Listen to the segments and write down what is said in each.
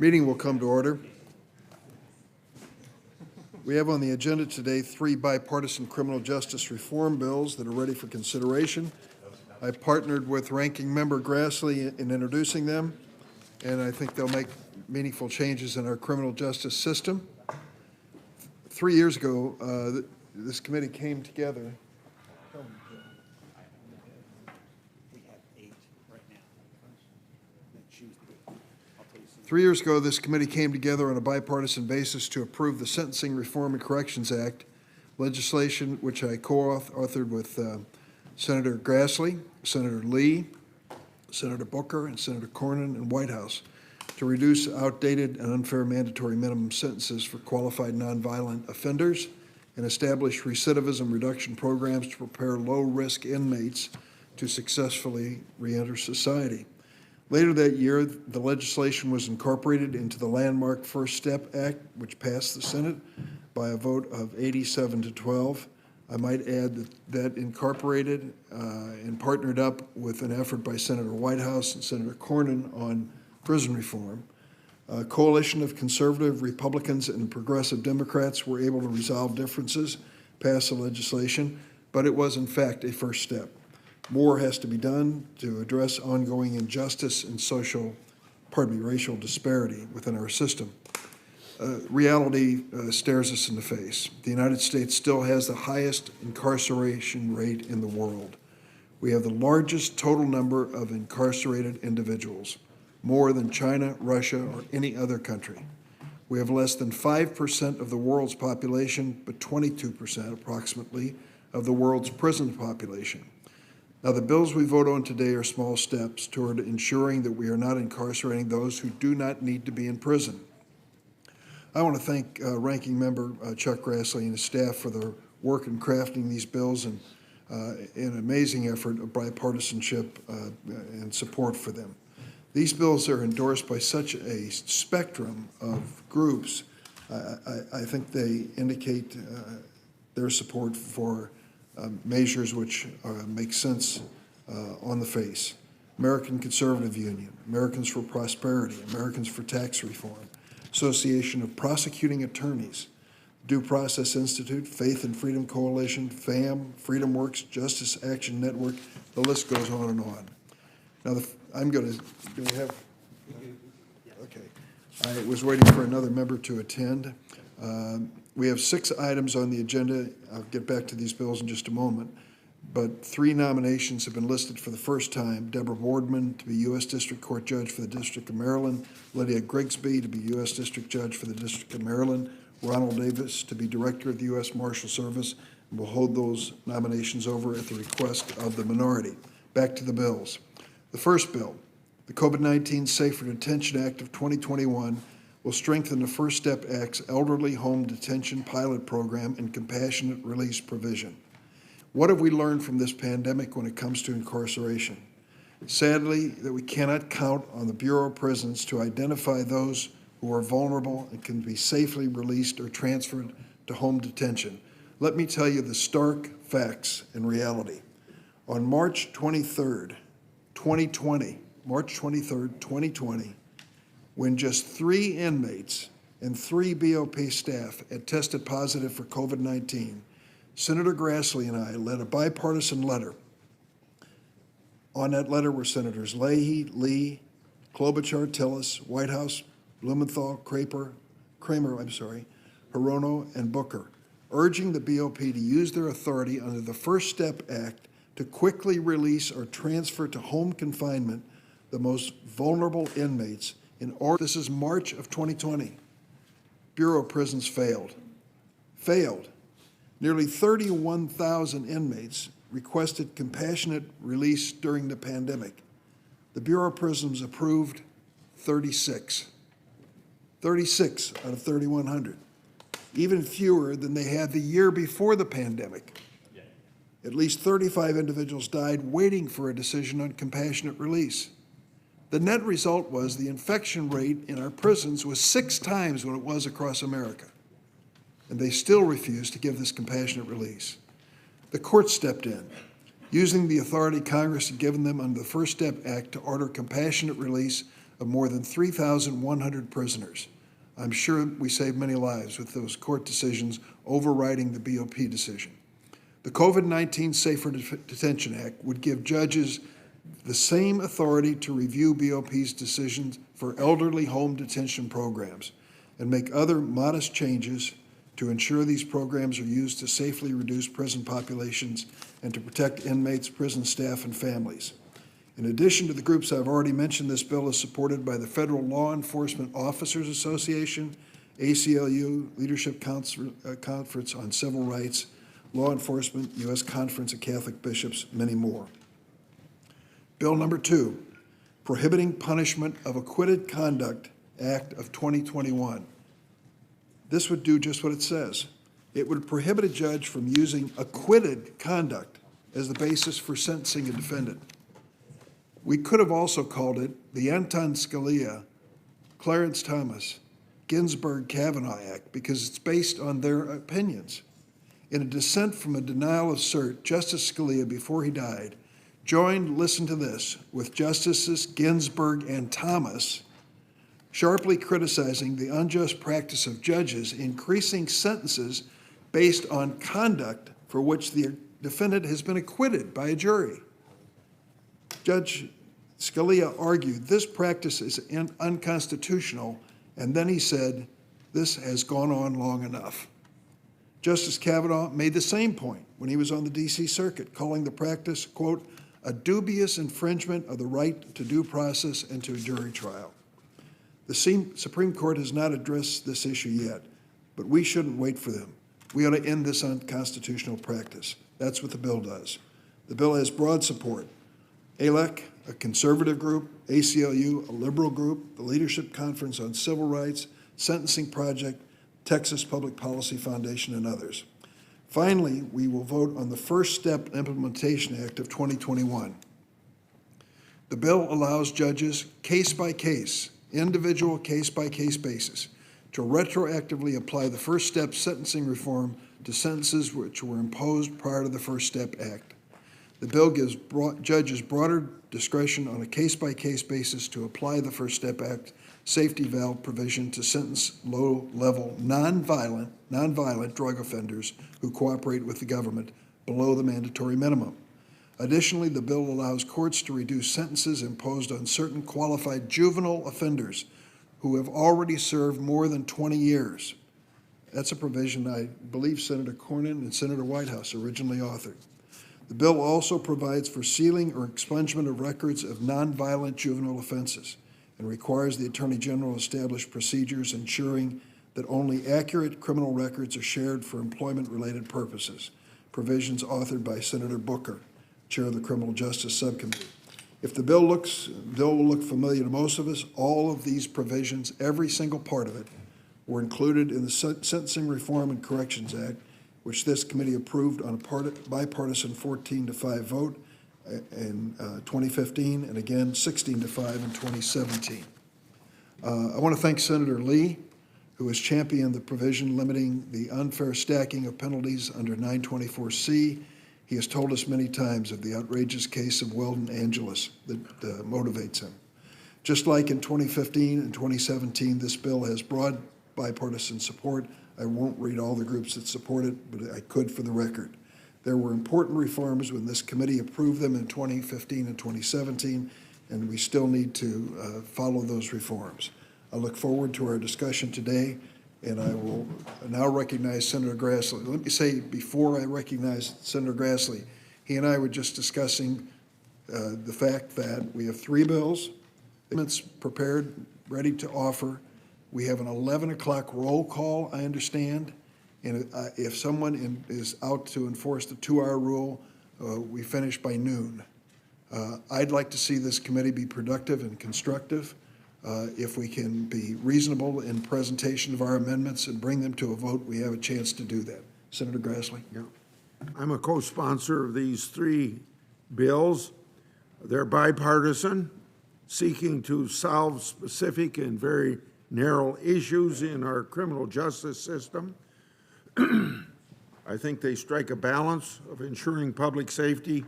Meeting will come to order. We have on the agenda today 3 bipartisan criminal justice reform bills that are ready for consideration. I partnered with Ranking Member Grassley in introducing them, and I think they'll make meaningful changes in our criminal justice system. 3 years ago, this committee came together. 3 years ago, this committee came together on a bipartisan basis to approve the Sentencing Reform and Corrections Act legislation, which I co-authored with Senator Grassley, Senator Lee, Senator Booker, and Senator Cornyn and White House to reduce outdated and unfair mandatory minimum sentences for qualified nonviolent offenders and establish recidivism reduction programs to prepare low-risk inmates to successfully reenter society. Later that year, the legislation was incorporated into the landmark First Step Act, which passed the Senate by a vote of 87 to 12. I might add that incorporated and partnered up with an effort by Senator Whitehouse and Senator Cornyn on prison reform. A coalition of conservative Republicans and progressive Democrats were able to resolve differences, pass the legislation, but it was in fact a first step. More has to be done to address ongoing injustice and racial disparity within our system. Reality stares us in the face. The United States still has the highest incarceration rate in the world. We have the largest total number of incarcerated individuals, more than China, Russia, or any other country. We have less than 5% of the world's population, but 22% approximately of the world's prison population. Now, the bills we vote on today are small steps toward ensuring that we are not incarcerating those who do not need to be in prison. I want to thank Ranking Member Chuck Grassley and his staff for their work in crafting these bills and an amazing effort of bipartisanship and support for them. These bills are endorsed by such a spectrum of groups. I think they indicate their support for measures which make sense on the face. American Conservative Union, Americans for Prosperity, Americans for Tax Reform, Association of Prosecuting Attorneys, Due Process Institute, Faith and Freedom Coalition, FAM, Freedom Works, Justice Action Network, the list goes on and on. Now, I'm going to, do we have, okay. I was waiting for another member to attend. We have 6 items on the agenda. I'll get back to these bills in just a moment. But 3 nominations have been listed for the first time. Deborah Boardman to be U.S. District Court Judge for the District of Maryland, Lydia Grigsby to be U.S. District Judge for the District of Maryland, Ronald Davis to be Director of the U.S. Marshal Service, and we'll hold those nominations over at the request of the minority. Back to the bills. The first bill, the COVID-19 Safer Detention Act of 2021, will strengthen the First Step Act's elderly home detention pilot program and compassionate release provision. What have we learned from this pandemic when it comes to incarceration? Sadly, that we cannot count on the Bureau of Prisons to identify those who are vulnerable and can be safely released or transferred to home detention. Let me tell you the stark facts and reality. On March 23rd, 2020, when just 3 inmates and 3 BOP staff had tested positive for COVID-19, Senator Grassley and I led a bipartisan letter. On that letter were Senators Leahy, Lee, Klobuchar, Tillis, Whitehouse, Blumenthal, Kramer, Hirono, and Booker, urging the BOP to use their authority under the First Step Act to quickly release or transfer to home confinement the most vulnerable inmates in order. This is March of 2020. Bureau of Prisons failed. Nearly 31,000 inmates requested compassionate release during the pandemic. The Bureau of Prisons approved 36. 36 out of 3,100. Even fewer than they had the year before the pandemic. At least 35 individuals died waiting for a decision on compassionate release. The net result was the infection rate in our prisons was 6 times what it was across America. And they still refused to give this compassionate release. The court stepped in, using the authority Congress had given them under the First Step Act to order compassionate release of more than 3,100 prisoners. I'm sure we saved many lives with those court decisions overriding the BOP decision. The COVID-19 Safer Detention Act would give judges the same authority to review BOP's decisions for elderly home detention programs and make other modest changes to ensure these programs are used to safely reduce prison populations and to protect inmates, prison staff, and families. In addition to the groups I've already mentioned, this bill is supported by the Federal Law Enforcement Officers Association, ACLU, Leadership Conference on Civil Rights, Law Enforcement, U.S. Conference of Catholic Bishops, many more. Bill number 2, Prohibiting Punishment of Acquitted Conduct Act of 2021. This would do just what it says. It would prohibit a judge from using acquitted conduct as the basis for sentencing a defendant. We could have also called it the Anton Scalia, Clarence Thomas, Ginsburg-Kavanaugh Act because it's based on their opinions. In a dissent from a denial of cert, Justice Scalia, before he died, joined, listen to this, with Justices Ginsburg and Thomas, sharply criticizing the unjust practice of judges increasing sentences based on conduct for which the defendant has been acquitted by a jury. Judge Scalia argued this practice is unconstitutional, and then he said, this has gone on long enough. Justice Kavanaugh made the same point when he was on the D.C. Circuit, calling the practice, quote, a dubious infringement of the right to due process and to a jury trial. The Supreme Court has not addressed this issue yet, but we shouldn't wait for them. We ought to end this unconstitutional practice. That's what the bill does. The bill has broad support. ALEC, a conservative group, ACLU, a liberal group, the Leadership Conference on Civil Rights, Sentencing Project, Texas Public Policy Foundation, and others. Finally, we will vote on the First Step Implementation Act of 2021. The bill allows judges case-by-case, individual case-by-case basis to retroactively apply the First Step sentencing reform to sentences which were imposed prior to the First Step Act. The bill gives judges broader discretion on a case-by-case basis to apply the First Step Act safety valve provision to sentence low-level, nonviolent drug offenders who cooperate with the government below the mandatory minimum. Additionally, the bill allows courts to reduce sentences imposed on certain qualified juvenile offenders who have already served more than 20 years. That's a provision I believe Senator Cornyn and Senator Whitehouse originally authored. The bill also provides for sealing or expungement of records of nonviolent juvenile offenses and requires the Attorney General establish procedures ensuring that only accurate criminal records are shared for employment-related purposes, provisions authored by Senator Booker, Chair of the Criminal Justice Subcommittee. If the bill will look familiar to most of us, all of these provisions, every single part of it, were included in the Sentencing Reform and Corrections Act, which this committee approved on a bipartisan 14-5 vote in 2015, and again 16-5 in 2017. I want to thank Senator Lee, who has championed the provision limiting the unfair stacking of penalties under 924C. He has told us many times of the outrageous case of Weldon Angeles that motivates him. Just like in 2015 and 2017, this bill has broad bipartisan support. I won't read all the groups that support it, but I could for the record. There were important reforms when this committee approved them in 2015 and 2017, and we still need to follow those reforms. I look forward to our discussion today, and I will now recognize Senator Grassley. Let me say, before I recognize Senator Grassley, he and I were just discussing the fact that we have 3 bills, amendments prepared, ready to offer. We have an 11 o'clock roll call, I understand, and if someone is out to enforce the 2-hour rule, we finish by noon. I'd like to see this committee be productive and constructive. If we can be reasonable in presentation of our amendments and bring them to a vote, we have a chance to do that. Senator Grassley. Yeah. I'm a co-sponsor of these 3 bills. They're bipartisan, seeking to solve specific and very narrow issues in our criminal justice system. I think they strike a balance of ensuring public safety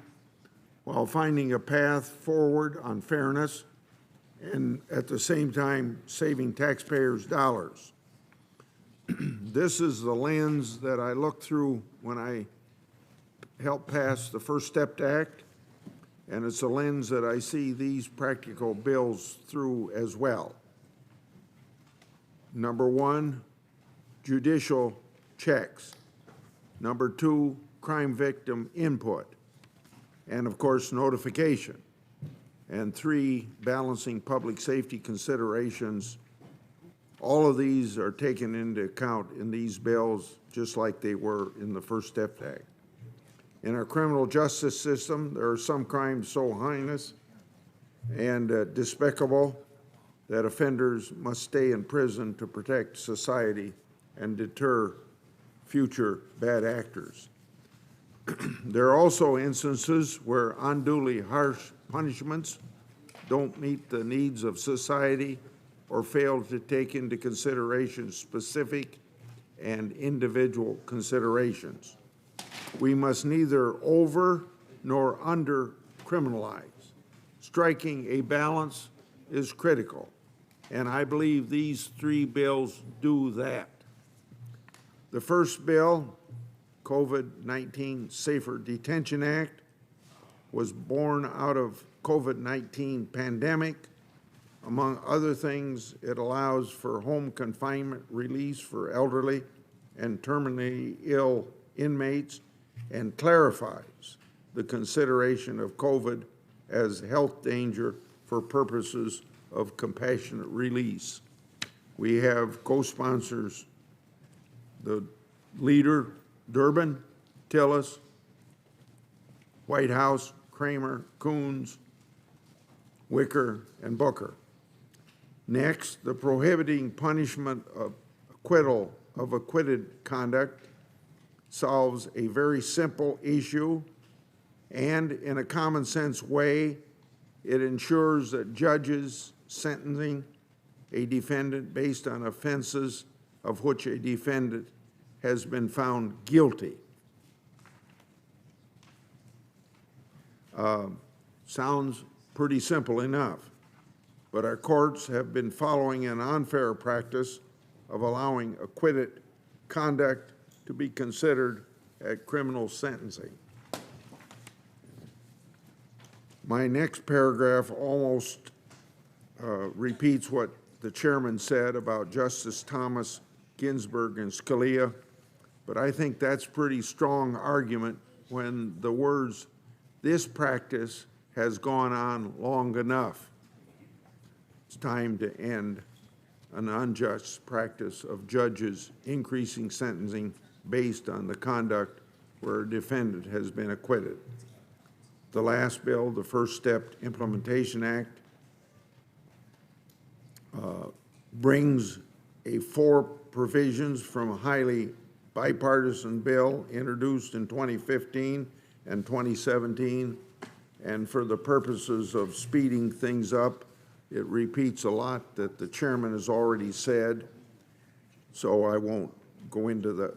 while finding a path forward on fairness and at the same time saving taxpayers' dollars. This is the lens that I looked through when I helped pass the First Step Act, and it's a lens that I see these practical bills through as well. Number one, judicial checks. Number two, crime victim input. And of course, notification. And three, balancing public safety considerations. All of these are taken into account in these bills, just like they were in the First Step Act. In our criminal justice system, there are some crimes so heinous and despicable that offenders must stay in prison to protect society and deter future bad actors. There are also instances where unduly harsh punishments don't meet the needs of society or fail to take into consideration specific and individual considerations. We must neither over nor under criminalize. Striking a balance is critical, and I believe these three bills do that. The first bill, COVID-19 Safer Detention Act, was born out of COVID-19 pandemic. Among other things, it allows for home confinement release for elderly and terminally ill inmates and clarifies the consideration of COVID as health danger for purposes of compassionate release. We have co-sponsors, the leader, Durbin, Tillis, Whitehouse, Kramer, Coons, Wicker, and Booker. Next, the prohibiting punishment of acquittal of acquitted conduct solves a very simple issue, and in a common sense way, it ensures that judges sentencing a defendant based on offenses of which a defendant has been found guilty. Sounds pretty simple enough, but our courts have been following an unfair practice of allowing acquitted conduct to be considered at criminal sentencing. My next paragraph almost repeats what the chairman said about Justice Thomas, Ginsburg, and Scalia, but I think that's pretty strong argument when the words, "This practice has gone on long enough. It's time to end an unjust practice of judges increasing sentencing based on the conduct where a defendant has been acquitted." The last bill, the First Step Implementation Act, brings four provisions from a highly bipartisan bill introduced in 2015 and 2017, and for the purposes of speeding things up, it repeats a lot that the chairman has already said, so I won't go into the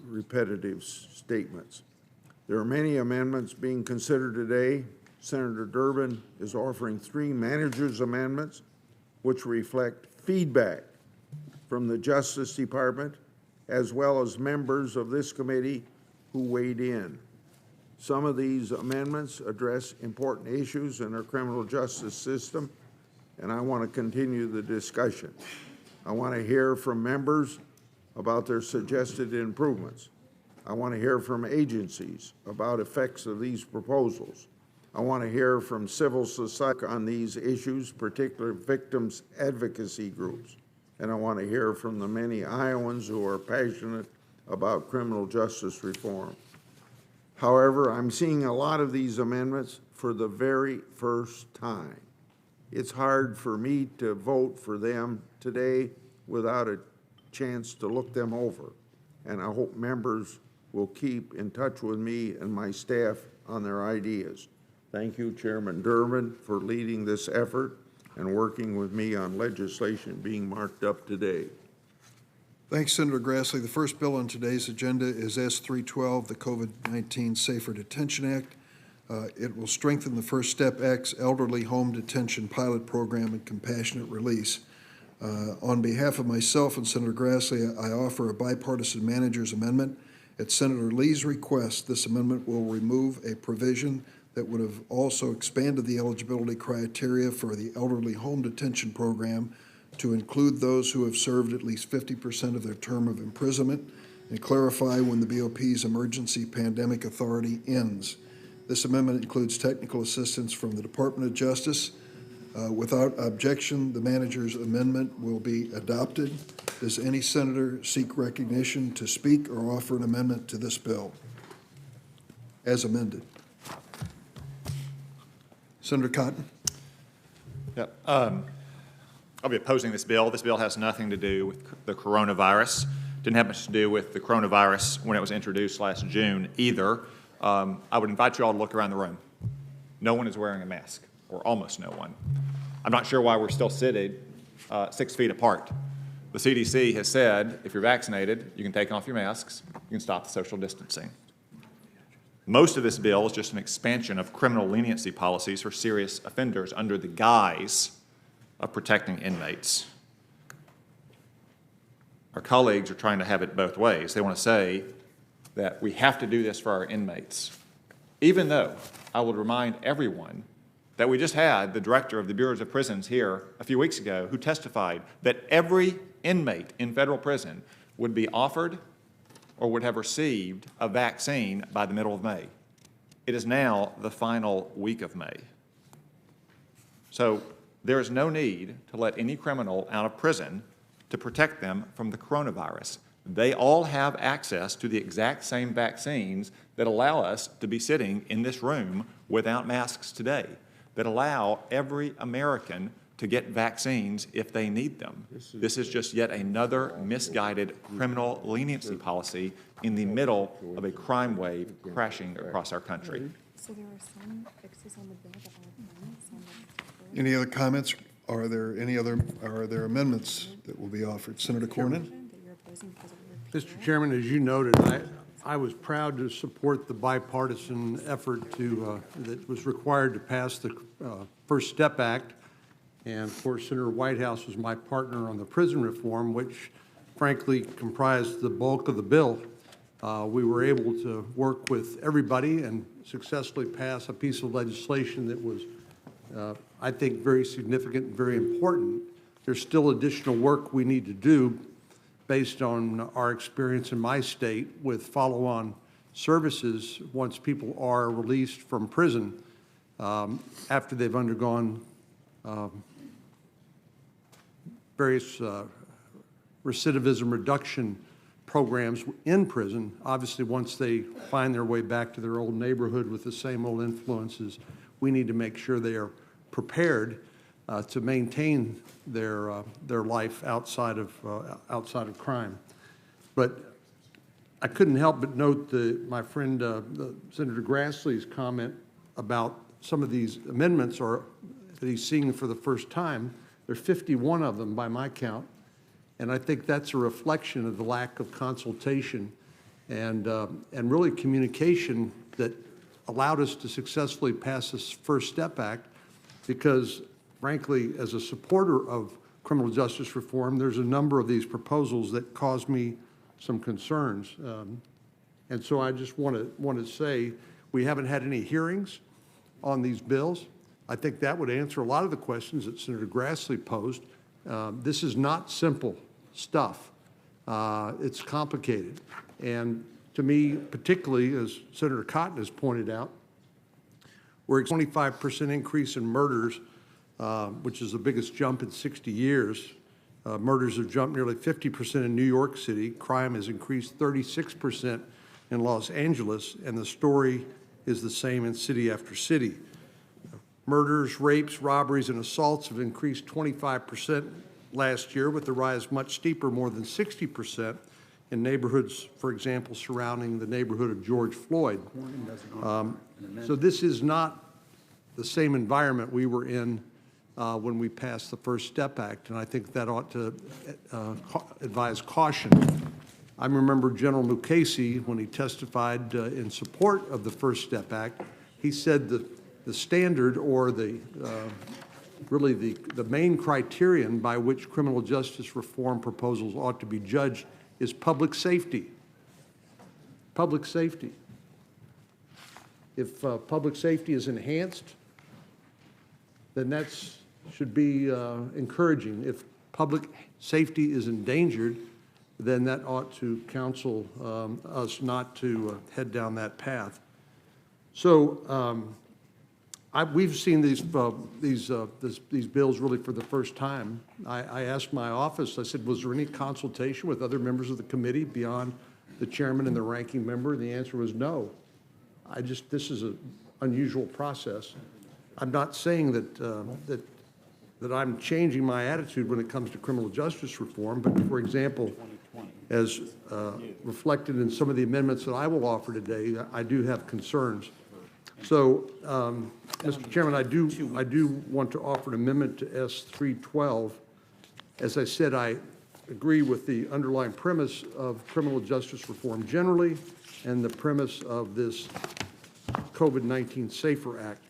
repetitive statements. There are many amendments being considered today. Senator Durbin is offering 3 manager's amendments, which reflect feedback from the Justice Department, as well as members of this committee who weighed in. Some of these amendments address important issues in our criminal justice system, and I want to continue the discussion. I want to hear from members about their suggested improvements. I want to hear from agencies about effects of these proposals. I want to hear from civil society on these issues, particularly victims advocacy groups. And I want to hear from the many Iowans who are passionate about criminal justice reform. However, I'm seeing a lot of these amendments for the very first time. It's hard for me to vote for them today without a chance to look them over. And I hope members will keep in touch with me and my staff on their ideas. Thank you, Chairman Durbin, for leading this effort and working with me on legislation being marked up today. Thanks, Senator Grassley. The first bill on today's agenda is S. 312, the COVID-19 Safer Detention Act. It will strengthen the First Step Act's elderly home detention pilot program and compassionate release. On behalf of myself and Senator Grassley, I offer a bipartisan manager's amendment. At Senator Lee's request, this amendment will remove a provision that would have also expanded the eligibility criteria for the elderly home detention program to include those who have served at least 50% of their term of imprisonment and clarify when the BOP's emergency pandemic authority ends. This amendment includes technical assistance from the Department of Justice. Without objection, the manager's amendment will be adopted. Does any senator seek recognition to speak or offer an amendment to this bill as amended? Senator Cotton. Yep. I'll be opposing this bill. This bill has nothing to do with the coronavirus. Didn't have much to do with the coronavirus when it was introduced last June either. I would invite you all to look around the room. No one is wearing a mask, or almost no one. I'm not sure why we're still sitting 6 feet apart. The CDC has said if you're vaccinated, you can take off your masks, you can stop the social distancing. Most of this bill is just an expansion of criminal leniency policies for serious offenders under the guise of protecting inmates. Our colleagues are trying to have it both ways. They want to say that we have to do this for our inmates, even though I would remind everyone that we just had the director of the Bureau of Prisons here a few weeks ago who testified that every inmate in federal prison would be offered or would have received a vaccine by the middle of May. It is now the final week of May. So there is no need to let any criminal out of prison to protect them from the coronavirus. They all have access to the exact same vaccines that allow us to be sitting in this room without masks today, that allow every American to get vaccines if they need them. This is just yet another misguided criminal leniency policy in the middle of a crime wave crashing across our country. So there are some fixes on the bill that are amendments on the. Any other comments? Are there amendments that will be offered? Senator Cornyn? That you're opposing because of your Mr. Chairman, as you noted, I was proud to support the bipartisan effort that was required to pass the First Step Act. And of course, Senator Whitehouse was my partner on the prison reform, which frankly comprised the bulk of the bill. We were able to work with everybody and successfully pass a piece of legislation that was, I think, very significant and very important. There's still additional work we need to do based on our experience in my state with follow-on services once people are released from prison after they've undergone various recidivism reduction programs in prison. Obviously, once they find their way back to their old neighborhood with the same old influences, we need to make sure they are prepared to maintain their life outside of crime. But I couldn't help but note my friend Senator Grassley's comment about some of these amendments that he's seeing for the first time. There are 51 of them by my count, and I think that's a reflection of the lack of consultation and really communication that allowed us to successfully pass this First Step Act, because frankly, as a supporter of criminal justice reform, there's a number of these proposals that cause me some concerns. And so I just want to say we haven't had any hearings on these bills. I think that would answer a lot of the questions that Senator Grassley posed. This is not simple stuff. It's complicated. And to me, particularly, as Senator Cotton has pointed out, we're at a 25% increase in murders, which is the biggest jump in 60 years. Murders have jumped nearly 50% in New York City. Crime has increased 36% in Los Angeles, and the story is the same in city after city. Murders, rapes, robberies, and assaults have increased 25% last year, with the rise much steeper, more than 60%, in neighborhoods, for example, surrounding the neighborhood of George Floyd. So this is not the same environment we were in when we passed the First Step Act, and I think that ought to advise caution. I remember General Mukasey, when he testified in support of the First Step Act, he said the standard or really the main criterion by which criminal justice reform proposals ought to be judged is public safety. Public safety. If public safety is enhanced, then that should be encouraging. If public safety is endangered, then that ought to counsel us not to head down that path. So we've seen these bills really for the first time. I asked my office, I said, was there any consultation with other members of the committee beyond the chairman and the ranking member? And the answer was no. This is an unusual process. I'm not saying that I'm changing my attitude when it comes to criminal justice reform, but for example, as reflected in some of the amendments that I will offer today, I do have concerns. So, Mr. Chairman, I do want to offer an amendment to S312. As I said, I agree with the underlying premise of criminal justice reform generally and the premise of this COVID-19 SAFER Act.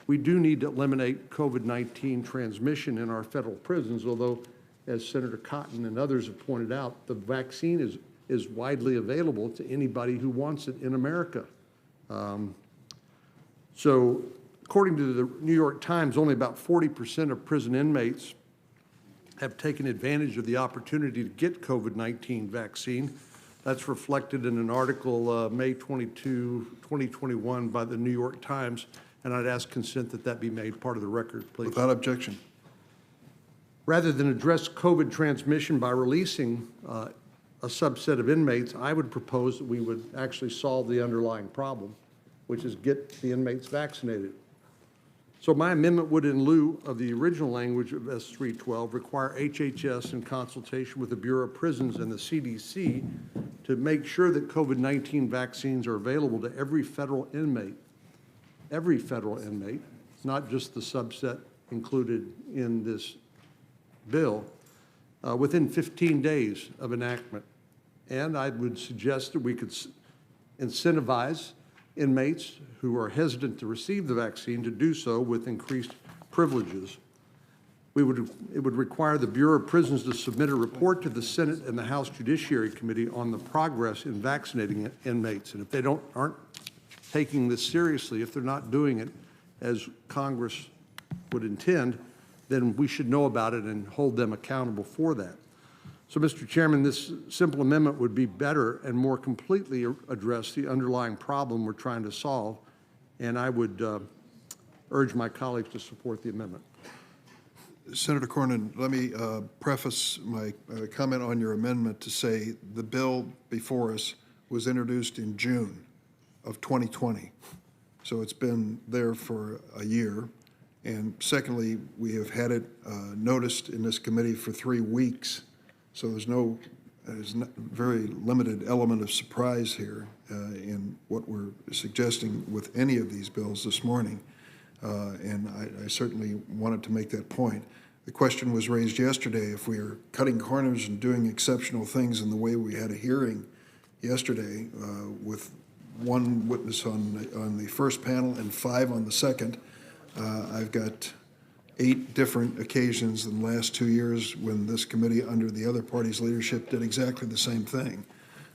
We do need to eliminate COVID-19 transmission in our federal prisons, although, as Senator Cotton and others have pointed out, the vaccine is widely available to anybody who wants it in America. So, according to the New York Times, only about 40% of prison inmates have taken advantage of the opportunity to get COVID-19 vaccine. That's reflected in an article May 22, 2021 by the New York Times, and I'd ask consent that that be made part of the record, please. Without objection. Rather than address COVID transmission by releasing a subset of inmates, I would propose that we would actually solve the underlying problem, which is get the inmates vaccinated. So my amendment would, in lieu of the original language of S312, require HHS in consultation with the Bureau of Prisons and the CDC to make sure that COVID-19 vaccines are available to every federal inmate, not just the subset included in this bill, within 15 days of enactment. And I would suggest that we could incentivize inmates who are hesitant to receive the vaccine to do so with increased privileges. It would require the Bureau of Prisons to submit a report to the Senate and the House Judiciary Committee on the progress in vaccinating inmates. And if they aren't taking this seriously, if they're not doing it as Congress would intend, then we should know about it and hold them accountable for that. So, Mr. Chairman, this simple amendment would be better and more completely address the underlying problem we're trying to solve, and I would urge my colleagues to support the amendment. Senator Cornyn, let me preface my comment on your amendment to say the bill before us was introduced in June of 2020. So it's been there for a year. And secondly, we have had it noticed in this committee for 3 weeks. So there's very limited element of surprise here in what we're suggesting with any of these bills this morning. And I certainly wanted to make that point. The question was raised yesterday, if we are cutting corners and doing exceptional things in the way we had a hearing yesterday with one witness on the first panel and 5 on the second. I've got 8 different occasions in the last 2 years when this committee, under the other party's leadership, did exactly the same thing.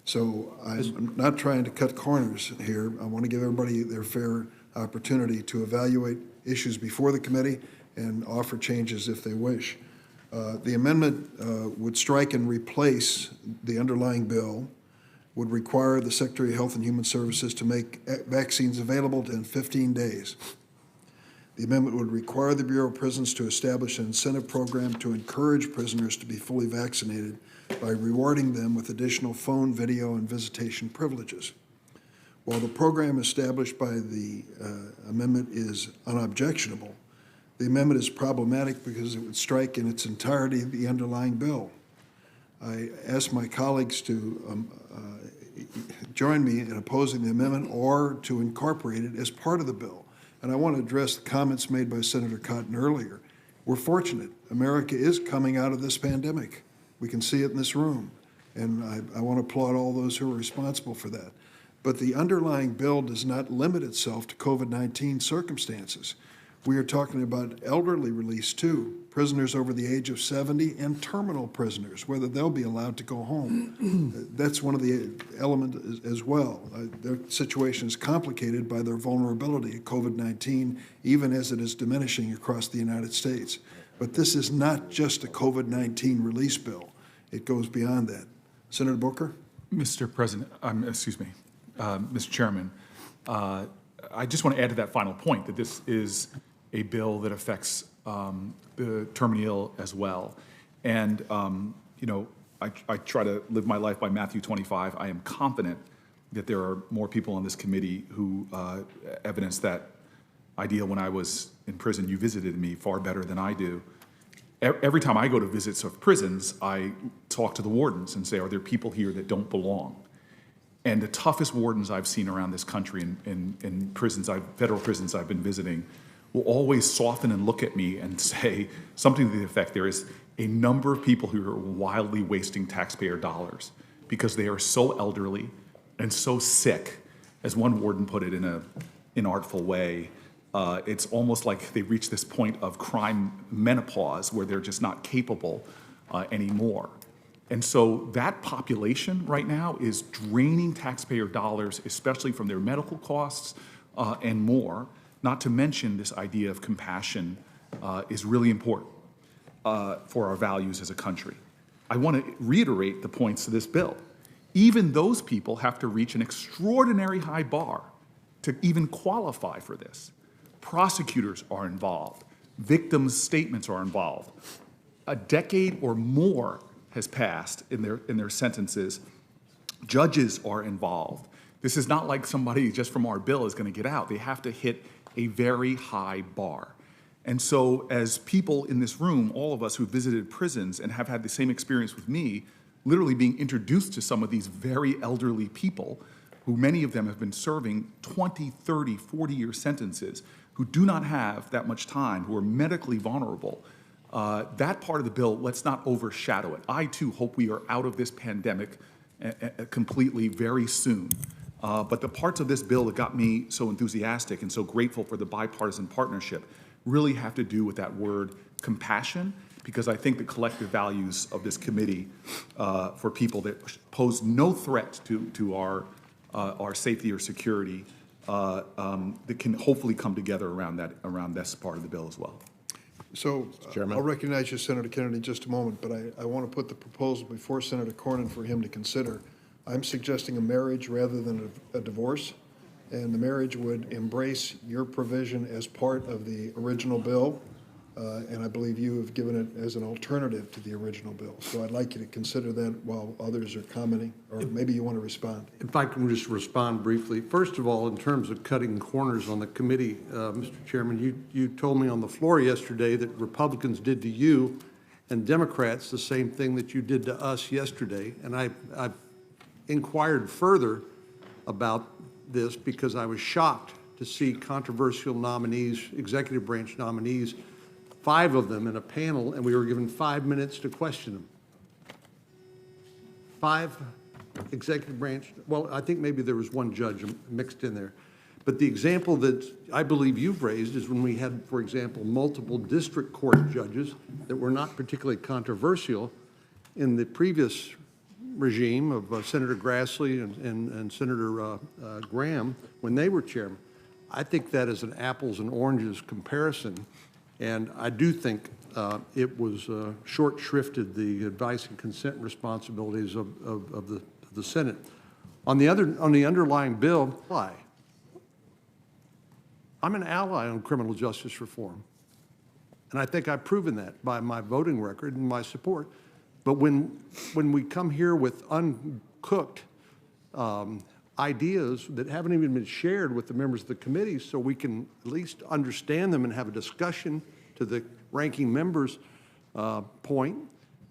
So I'm not trying to cut corners here. I want to give everybody their fair opportunity to evaluate issues before the committee and offer changes if they wish. The amendment would strike and replace the underlying bill, would require the Secretary of Health and Human Services to make vaccines available in 15 days. The amendment would require the Bureau of Prisons to establish an incentive program to encourage prisoners to be fully vaccinated by rewarding them with additional phone, video, and visitation privileges. While the program established by the amendment is unobjectionable, the amendment is problematic because it would strike in its entirety the underlying bill. I ask my colleagues to join me in opposing the amendment or to incorporate it as part of the bill. And I want to address the comments made by Senator Cotton earlier. We're fortunate. America is coming out of this pandemic. We can see it in this room. And I want to applaud all those who are responsible for that. but the underlying bill does not limit itself to COVID-19 circumstances. We are talking about elderly release too, prisoners over the age of 70 and terminal prisoners, whether they'll be allowed to go home. That's one of the elements as well. Their situation is complicated by their vulnerability to COVID-19, even as it is diminishing across the United States. But this is not just a COVID-19 release bill. It goes beyond that. Senator Booker? Mr. President, Mr. Chairman, I just want to add to that final point that this is a bill that affects the terminally ill as well. And, you know, I try to live my life by Matthew 25. I am confident that there are more people on this committee who evidence that idea when I was in prison. You visited me far better than I do. Every time I go to visits of prisons, I talk to the wardens and say, are there people here that don't belong? And the toughest wardens I've seen around this country in prisons, federal prisons I've been visiting, will always soften and look at me and say something to the effect, there is a number of people who are wildly wasting taxpayer dollars because they are so elderly and so sick, as one warden put it in an inartful way. It's almost like they've reached this point of crime menopause where they're just not capable anymore. And so that population right now is draining taxpayer dollars, especially from their medical costs and more. Not to mention this idea of compassion is really important for our values as a country. I want to reiterate the points of this bill. Even those people have to reach an extraordinary high bar to even qualify for this. Prosecutors are involved. Victims' statements are involved. A decade or more has passed in their sentences. Judges are involved. This is not like somebody just from our bill is going to get out. They have to hit a very high bar. And so as people in this room, all of us who visited prisons and have had the same experience with me, literally being introduced to some of these very elderly people, who many of them have been serving 20, 30, 40-year sentences, who do not have that much time, who are medically vulnerable, that part of the bill, let's not overshadow it. I, too, hope we are out of this pandemic completely very soon. But the parts of this bill that got me so enthusiastic and so grateful for the bipartisan partnership really have to do with that word compassion, because I think the collective values of this committee for people that pose no threat to our safety or security that can hopefully come together around this part of the bill as well. So Chairman. I'll recognize you, Senator Kennedy, in just a moment, but I want to put the proposal before Senator Cornyn for him to consider. I'm suggesting a marriage rather than a divorce, and the marriage would embrace your provision as part of the original bill, and I believe you have given it as an alternative to the original bill. So I'd like you to consider that while others are commenting, or maybe you want to respond. If I can just respond briefly. First of all, in terms of cutting corners on the committee, Mr. Chairman, you told me on the floor yesterday that Republicans did to you and Democrats the same thing that you did to us yesterday. And I've inquired further about this because I was shocked to see controversial nominees, executive branch nominees, 5 of them in a panel, and we were given 5 minutes to question them. 5 executive branch, well, I think maybe there was 1 judge mixed in there. But the example that I believe you've raised is when we had, for example, multiple district court judges that were not particularly controversial in the previous regime of Senator Grassley and Senator Graham when they were chairman. I think that is an apples and oranges comparison. And I do think it was short-shrifted the advice and consent responsibilities of the Senate. On the underlying bill, I'm an ally on criminal justice reform, and I think I've proven that by my voting record and my support. But when we come here with uncooked ideas that haven't even been shared with the members of the committee so we can at least understand them and have a discussion to the ranking member's point,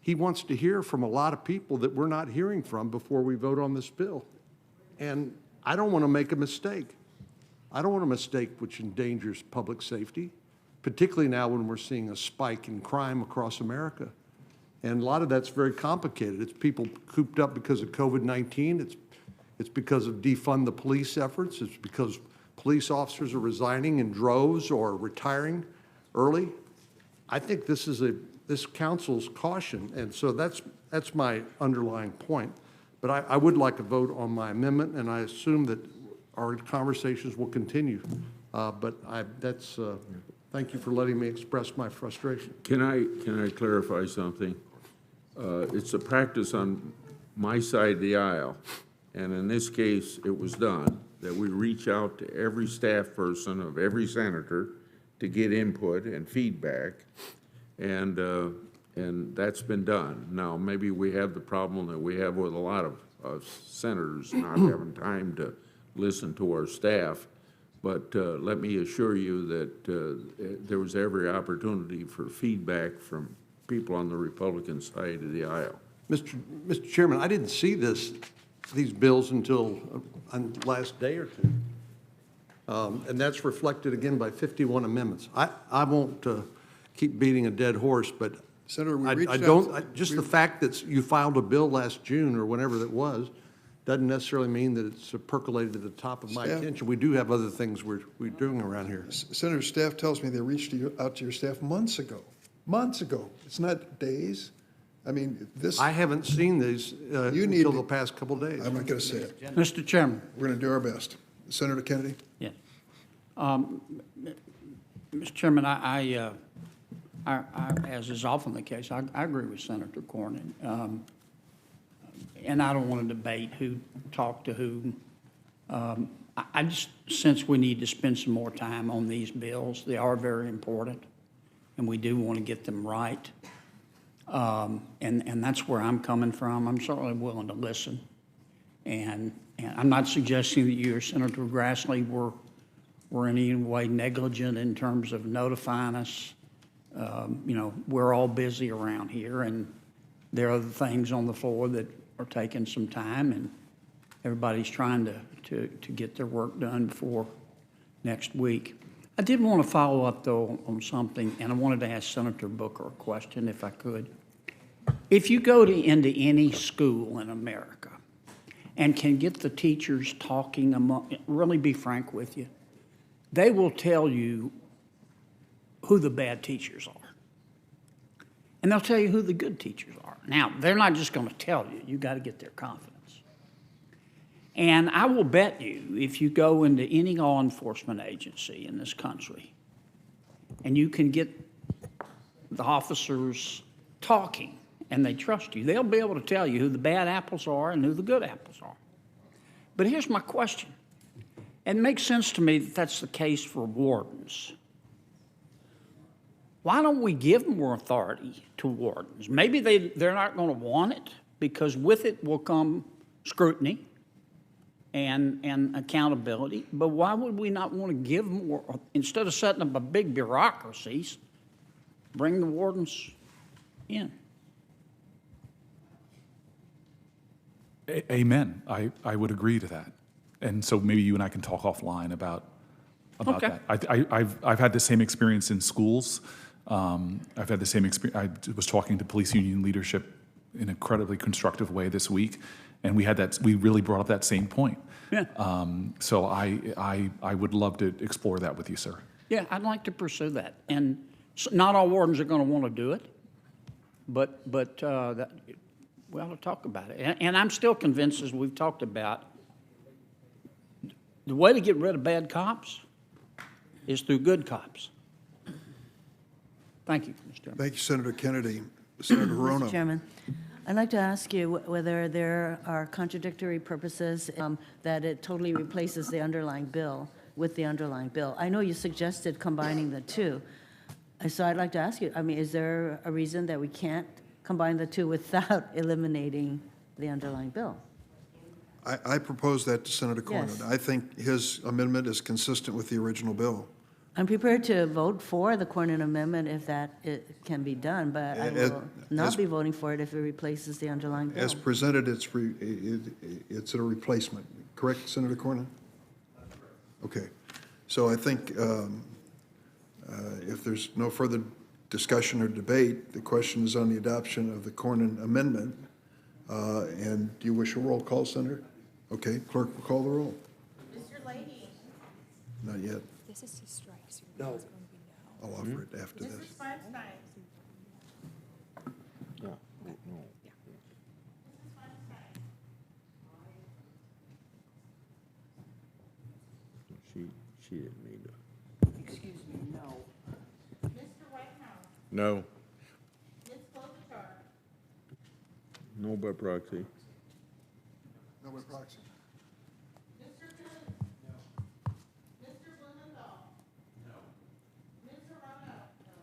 he wants to hear from a lot of people that we're not hearing from before we vote on this bill. And I don't want to make a mistake. I don't want a mistake which endangers public safety, particularly now when we're seeing a spike in crime across America. And a lot of that's very complicated. It's people cooped up because of COVID-19. It's because of defund the police efforts. It's because police officers are resigning in droves or retiring early. I think this is this council's caution, and so that's my underlying point. But I would like a vote on my amendment, and I assume that our conversations will continue. Thank you for letting me express my frustration. Can I clarify something? It's a practice on my side of the aisle, and in this case, it was done, that we reach out to every staff person of every senator to get input and feedback, and that's been done. Now, maybe we have the problem that we have with a lot of senators not having time to listen to our staff, but let me assure you that there was every opportunity for feedback from people on the Republican side of the aisle. Mr. Chairman, I didn't see these bills until last day or two. And that's reflected again by 51 amendments. I won't keep beating a dead horse, but Senator, we I reached don't, out. just the fact that you filed a bill last June or whenever that was, doesn't necessarily mean that it's percolated to the top of my Staff- attention. We do have other things we're doing around here. Senator, staff tells me they reached out to your staff months ago. Months ago. It's not days. I mean, this, I haven't seen these You need until to- the past couple of days. I'm not going to say it. Mr. Chairman. We're going to do our best. Senator Kennedy? Yes. Mr. Chairman, I, as is often the case, I agree with Senator Cornyn. And I don't want to debate who talked to who. I just sense we need to spend some more time on these bills. They are very important, and we do want to get them right. And that's where I'm coming from. I'm certainly willing to listen. And I'm not suggesting that you or Senator Grassley were in any way negligent in terms of notifying us. You know, we're all busy around here, and there are other things on the floor that are taking some time, and everybody's trying to get their work done before next week. I did want to follow up, though, on something, and I wanted to ask Senator Booker a question, if I could. If you go into any school in America and can get the teachers talking, really be frank with you, they will tell you who the bad teachers are. And they'll tell you who the good teachers are. Now, they're not just going to tell you. You've got to get their confidence. And I will bet you, if you go into any law enforcement agency in this country, and you can get the officers talking, and they trust you, they'll be able to tell you who the bad apples are and who the good apples are. But here's my question. It makes sense to me that that's the case for wardens. Why don't we give more authority to wardens? Maybe they're not going to want it, because with it will come scrutiny and accountability. But why would we not want to give more, instead of setting up a big bureaucracies, bring the wardens in? Amen. I would agree to that. And so maybe you and I can talk offline about Okay. that. I've had the same experience in schools. I've had the same experience. I was talking to police union leadership in an incredibly constructive way this week, and we really brought up that same point. Yeah. So I would love to explore that with you, sir. Yeah, I'd like to pursue that. And not all wardens are going to want to do it, but we ought to talk about it. And I'm still convinced, as we've talked about, the way to get rid of bad cops is through good cops. Thank you, Mr. Chairman. Thank you, Senator Kennedy. Senator Hirono? Mr. Chairman, I'd like to ask you whether there are contradictory purposes that it totally replaces the underlying bill with the underlying bill. I know you suggested combining the two. So I'd like to ask you, I mean, is there a reason that we can't combine the two without eliminating the underlying bill? I propose that to Senator Cornyn. Yes. I think his amendment is consistent with the original bill. I'm prepared to vote for the Cornyn amendment if it can be done, but I will not be voting for it if it replaces the underlying bill. As presented, it's a replacement. Correct, Senator Cornyn? Okay. So I think if there's no further discussion or debate, the question is on the adoption of the Cornyn amendment. And do you wish a roll call, Senator? Okay, clerk will call the roll. Mr. Leahy. Not yet. This is to strike, so your vote is going to be no. I'll offer it after this. Mrs. Feinstein. No. She didn't mean to. Excuse me, no. Mr. Whitehouse. No. Ms. Klobuchar. No by proxy. No by proxy. Mr. Cruz. No. Mr. Blumenthal. No. Ms. Serrano. No.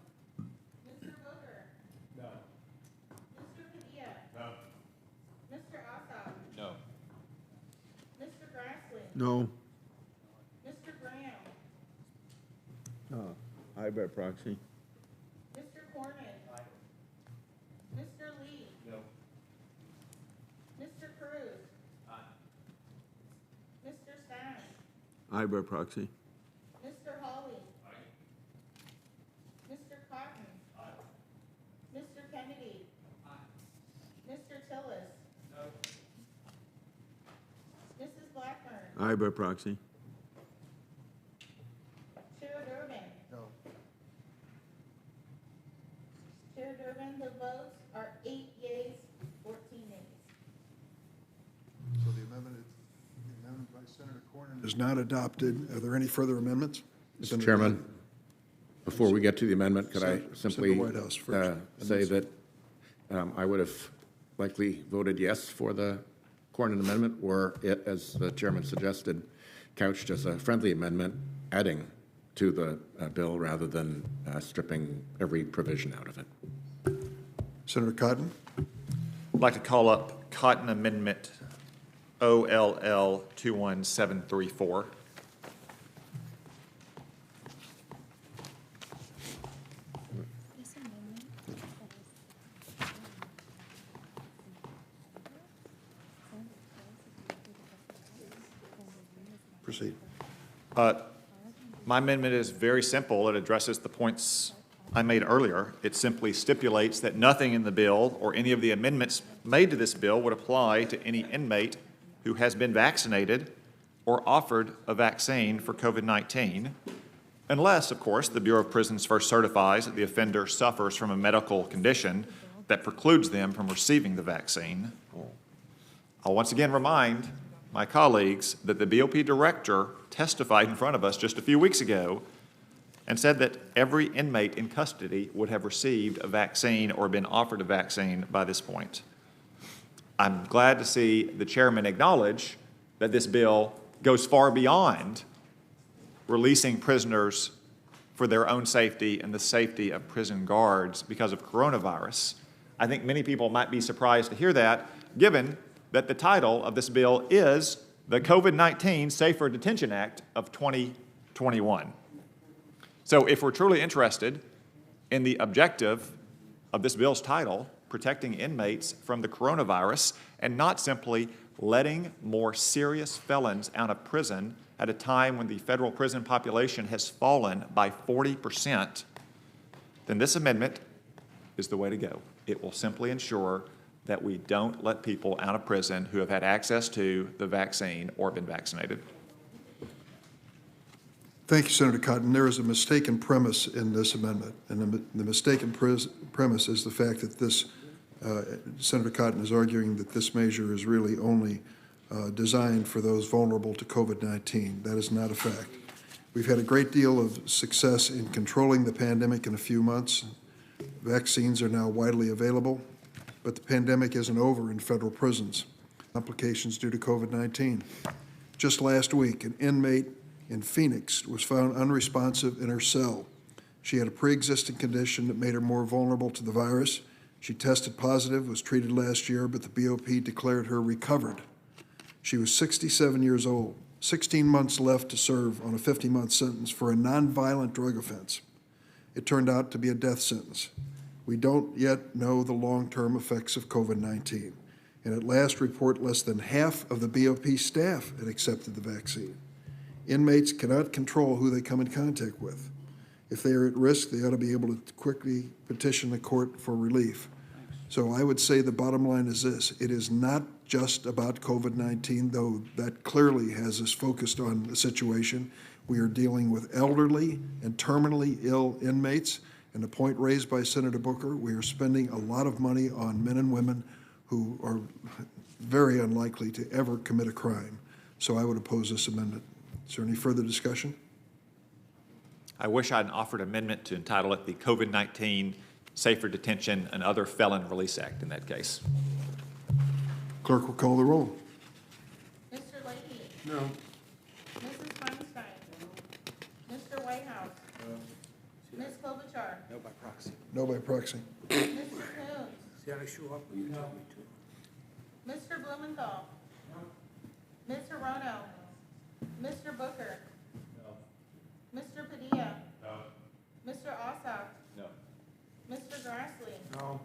Mr. Booker. No. Mr. Padilla. No. Mr. Ossoff. No. Mr. Grassley. No. Mr. Graham. Aye by proxy. Mr. Cornyn. Mr. Lee. No. Mr. Cruz. Mr. Stein. Aye by proxy. Mr. Hawley. Mr. Cotton. Mr. Kennedy. Mr. Tillis. Mrs. Blackburn. Aye by proxy. Chair Durbin. No. Chair Durbin, the votes are 8 yeas, 14 nays. So the amendment by Senator Cornyn is not adopted. Are there any further amendments? Mr. Chairman, before we get to the amendment, could I simply Senator Whitehouse first. say that I would have likely voted yes for the Cornyn amendment, were it, as the chairman suggested, couched as a friendly amendment, adding to the bill rather than stripping every provision out of it. Senator Cotton? I'd like to call up Cotton Amendment OLL 21734. This amendment Proceed. My amendment is very simple. It addresses the points I made earlier. It simply stipulates that nothing in the bill or any of the amendments made to this bill would apply to any inmate who has been vaccinated or offered a vaccine for COVID-19, unless, of course, the Bureau of Prisons first certifies that the offender suffers from a medical condition that precludes them from receiving the vaccine. I'll once again remind my colleagues that the BOP director testified in front of us just a few weeks ago and said that every inmate in custody would have received a vaccine or been offered a vaccine by this point. I'm glad to see the chairman acknowledge that this bill goes far beyond releasing prisoners for their own safety and the safety of prison guards because of coronavirus. I think many people might be surprised to hear that, given that the title of this bill is the COVID-19 Safer Detention Act of 2021. So if we're truly interested in the objective of this bill's title, protecting inmates from the coronavirus, and not simply letting more serious felons out of prison at a time when the federal prison population has fallen by 40%, then this amendment is the way to go. It will simply ensure that we don't let people out of prison who have had access to the vaccine or been vaccinated. Thank you, Senator Cotton. There is a mistaken premise in this amendment, and the mistaken premise is the fact that this, Senator Cotton is arguing that this measure is really only designed for those vulnerable to COVID-19. That is not a fact. We've had a great deal of success in controlling the pandemic in a few months. Vaccines are now widely available, but the pandemic isn't over in federal prisons. Complications due to COVID-19. Just last week, an inmate in Phoenix was found unresponsive in her cell. She had a pre-existing condition that made her more vulnerable to the virus. She tested positive, was treated last year, but the BOP declared her recovered. She was 67 years old, 16 months left to serve on a 50-month sentence for a nonviolent drug offense. It turned out to be a death sentence. We don't yet know the long-term effects of COVID-19. And at last report, less than half of the BOP staff had accepted the vaccine. Inmates cannot control who they come in contact with. If they are at risk, they ought to be able to quickly petition the court for relief. So I would say the bottom line is this: it is not just about COVID-19, though that clearly has us focused on the situation. We are dealing with elderly and terminally ill inmates. And the point raised by Senator Booker, we are spending a lot of money on men and women who are very unlikely to ever commit a crime. So I would oppose this amendment. Is there any further discussion? I wish I'd offered an amendment to entitle it the COVID-19 Safer Detention and Other Felon Release Act in that case. Clerk will call the roll. Mr. Leahy? No. Mrs. Feinstein? Mr. Whitehouse? Ms. Klobuchar? No by proxy. No by proxy. Mr. Coons? See, I show up when you tell me to. Mr. Blumenthal? Mr. Rono? Mr. Booker? Mr. Padilla? Mr. Ossoff? No. Mr. Grassley? No.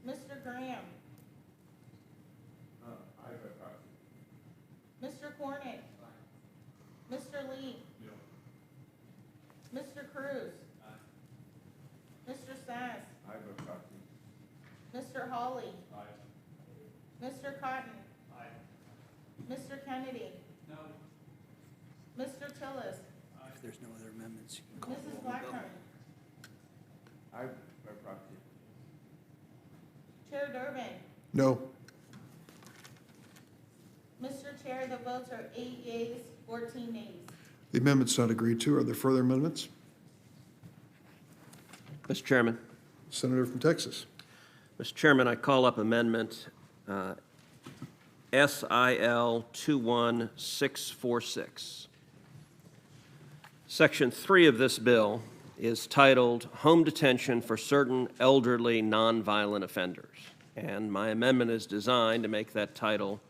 Mr. Graham? Mr. Cornyn? Mr. Lee? Mr. Cruz? Mr. Sass? Mr. Hawley? Mr. Cotton? Mr. Kennedy? No. Mr. Tillis? If there's no other amendments, you can call Mrs. the roll and go. Blackburn? Chair Durbin? No. Mr. Chair, the votes are 8 yeas, 14 nays. The amendment's not agreed to. Are there further amendments? Mr. Chairman. Senator from Texas. Mr. Chairman, I call up amendment SIL 21646. Section 3 of this bill is titled Home Detention for Certain Elderly Nonviolent Offenders. And my amendment is designed to make that title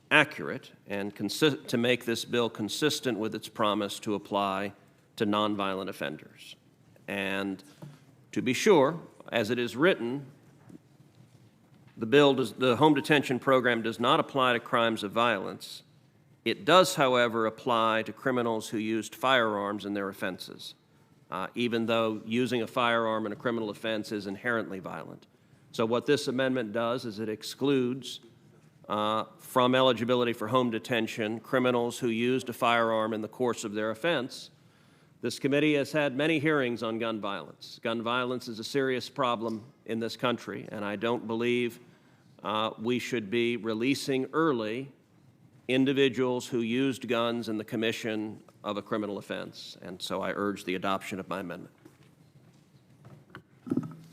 accurate and to make this bill consistent with its promise to apply to nonviolent offenders. And to be sure, as it is written, the home detention program does not apply to crimes of violence. It does, however, apply to criminals who used firearms in their offenses, even though using a firearm in a criminal offense is inherently violent. So what this amendment does is it excludes from eligibility for home detention criminals who used a firearm in the course of their offense. This committee has had many hearings on gun violence. Gun violence is a serious problem in this country, and I don't believe we should be releasing early individuals who used guns in the commission of a criminal offense. And so I urge the adoption of my amendment.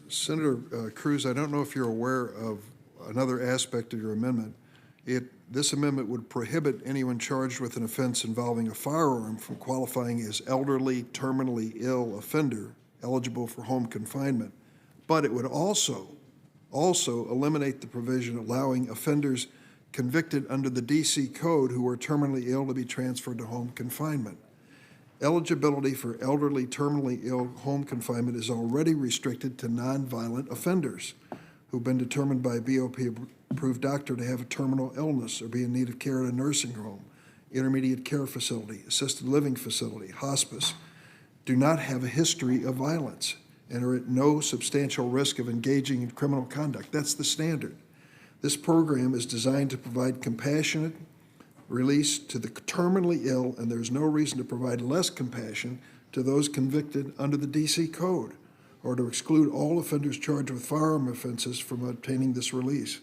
Senator Cruz, I don't know if you're aware of another aspect of your amendment. This amendment would prohibit anyone charged with an offense involving a firearm from qualifying as elderly, terminally ill offender eligible for home confinement. But it would also eliminate the provision allowing offenders convicted under the D.C. Code who are terminally ill to be transferred to home confinement. Eligibility for elderly, terminally ill home confinement is already restricted to nonviolent offenders who've been determined by a BOP-approved doctor to have a terminal illness or be in need of care at a nursing home, intermediate care facility, assisted living facility, hospice, do not have a history of violence and are at no substantial risk of engaging in criminal conduct. That's the standard. This program is designed to provide compassionate release to the terminally ill, and there's no reason to provide less compassion to those convicted under the D.C. Code, or to exclude all offenders charged with firearm offenses from obtaining this release.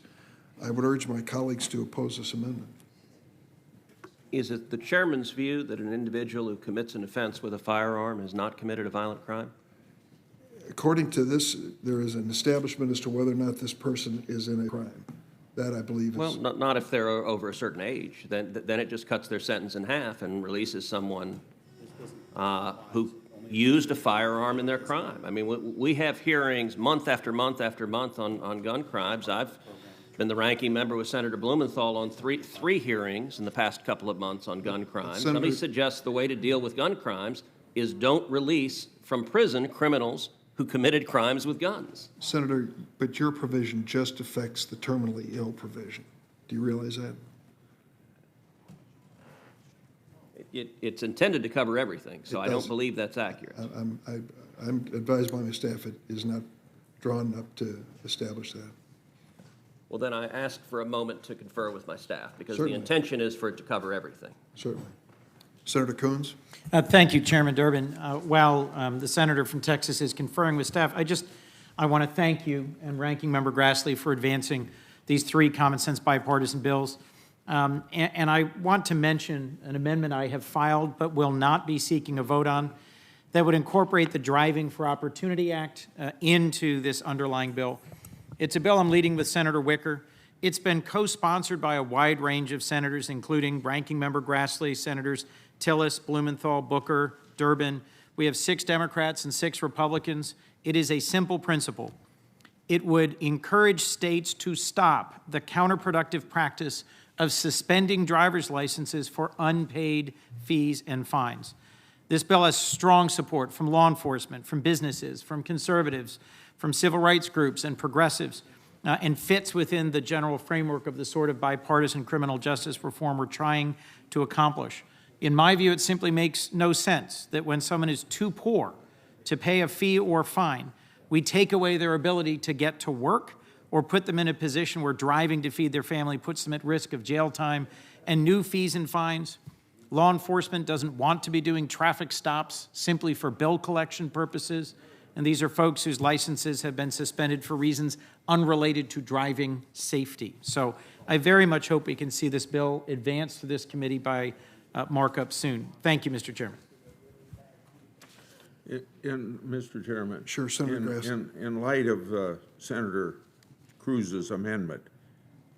I would urge my colleagues to oppose this amendment. Is it the chairman's view that an individual who commits an offense with a firearm has not committed a violent crime? According to this, there is an establishment as to whether or not this person is in a crime. That, I believe, is... Well, not if they're over a certain age. Then it just cuts their sentence in half and releases someone who used a firearm in their crime. I mean, we have hearings month after month after month on gun crimes. I've been the ranking member with Senator Blumenthal on three hearings in the past couple of months on gun crimes. Let me suggest the way to deal with gun crimes is don't release from prison criminals who committed crimes with guns. Senator, but your provision just affects the terminally ill provision. Do you realize that? It's intended to cover everything, so I don't believe that's accurate. I'm advised by my staff it is not drawn up to establish that. Well, then I ask for a moment to confer with my staff, because the Certainly. intention is for it to cover everything. Certainly. Senator Coons? Thank you, Chairman Durbin. While the senator from Texas is conferring with staff, I want to thank you and Ranking Member Grassley for advancing these three common sense bipartisan bills. And I want to mention an amendment I have filed but will not be seeking a vote on that would incorporate the Driving for Opportunity Act into this underlying bill. It's a bill I'm leading with Senator Wicker. It's been co-sponsored by a wide range of senators, including Ranking Member Grassley, Senators Tillis, Blumenthal, Booker, Durbin. We have 6 Democrats and 6 Republicans. It is a simple principle. It would encourage states to stop the counterproductive practice of suspending driver's licenses for unpaid fees and fines. This bill has strong support from law enforcement, from businesses, from conservatives, from civil rights groups and progressives, and fits within the general framework of the sort of bipartisan criminal justice reform we're trying to accomplish. In my view, it simply makes no sense that when someone is too poor to pay a fee or fine, we take away their ability to get to work or put them in a position where driving to feed their family puts them at risk of jail time and new fees and fines. Law enforcement doesn't want to be doing traffic stops simply for bill collection purposes, and these are folks whose licenses have been suspended for reasons unrelated to driving safety. So I very much hope we can see this bill advance to this committee by markup soon. Thank you, Mr. Chairman. Mr. Chairman. Sure, Senator Grassley. In light of Senator Cruz's amendment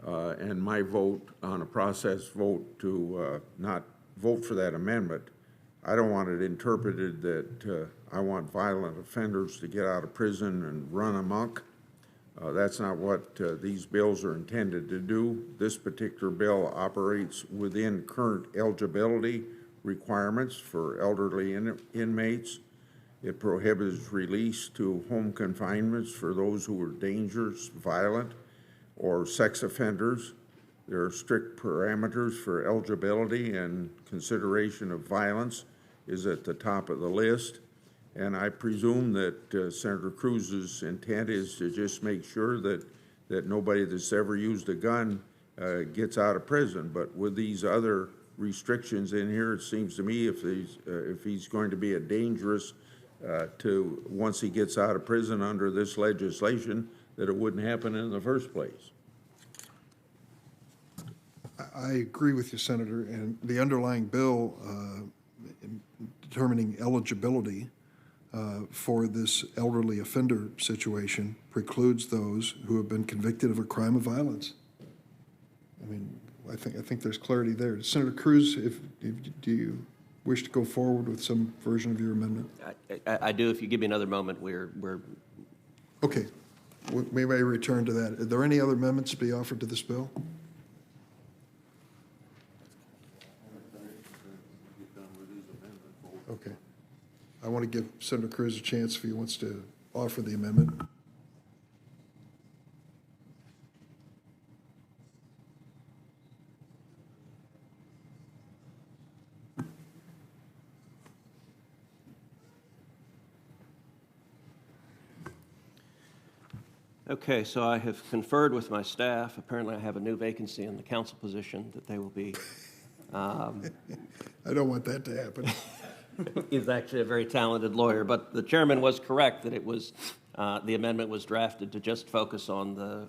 and my vote on a process vote to not vote for that amendment, I don't want it interpreted that I want violent offenders to get out of prison and run amok. That's not what these bills are intended to do. This particular bill operates within current eligibility requirements for elderly inmates. It prohibits release to home confinements for those who are dangerous, violent, or sex offenders. There are strict parameters for eligibility, and consideration of violence is at the top of the list. And I presume that Senator Cruz's intent is to just make sure that nobody that's ever used a gun gets out of prison. But with these other restrictions in here, it seems to me if he's going to be a dangerous once he gets out of prison under this legislation, that it wouldn't happen in the first place. I agree with you, Senator, and the underlying bill determining eligibility for this elderly offender situation precludes those who have been convicted of a crime of violence. I mean, I think there's clarity there. Senator Cruz, do you wish to go forward with some version of your amendment? I do. If you give me another moment, we're Okay. We may return to that. Are there any other amendments to be offered to this bill? Okay. I want to give Senator Cruz a chance if he wants to offer the amendment. Okay, so I have conferred with my staff. Apparently, I have a new vacancy in the council position that they will be. I don't want that to happen. He's actually a very talented lawyer, but the chairman was correct that it was the amendment was drafted to just focus on the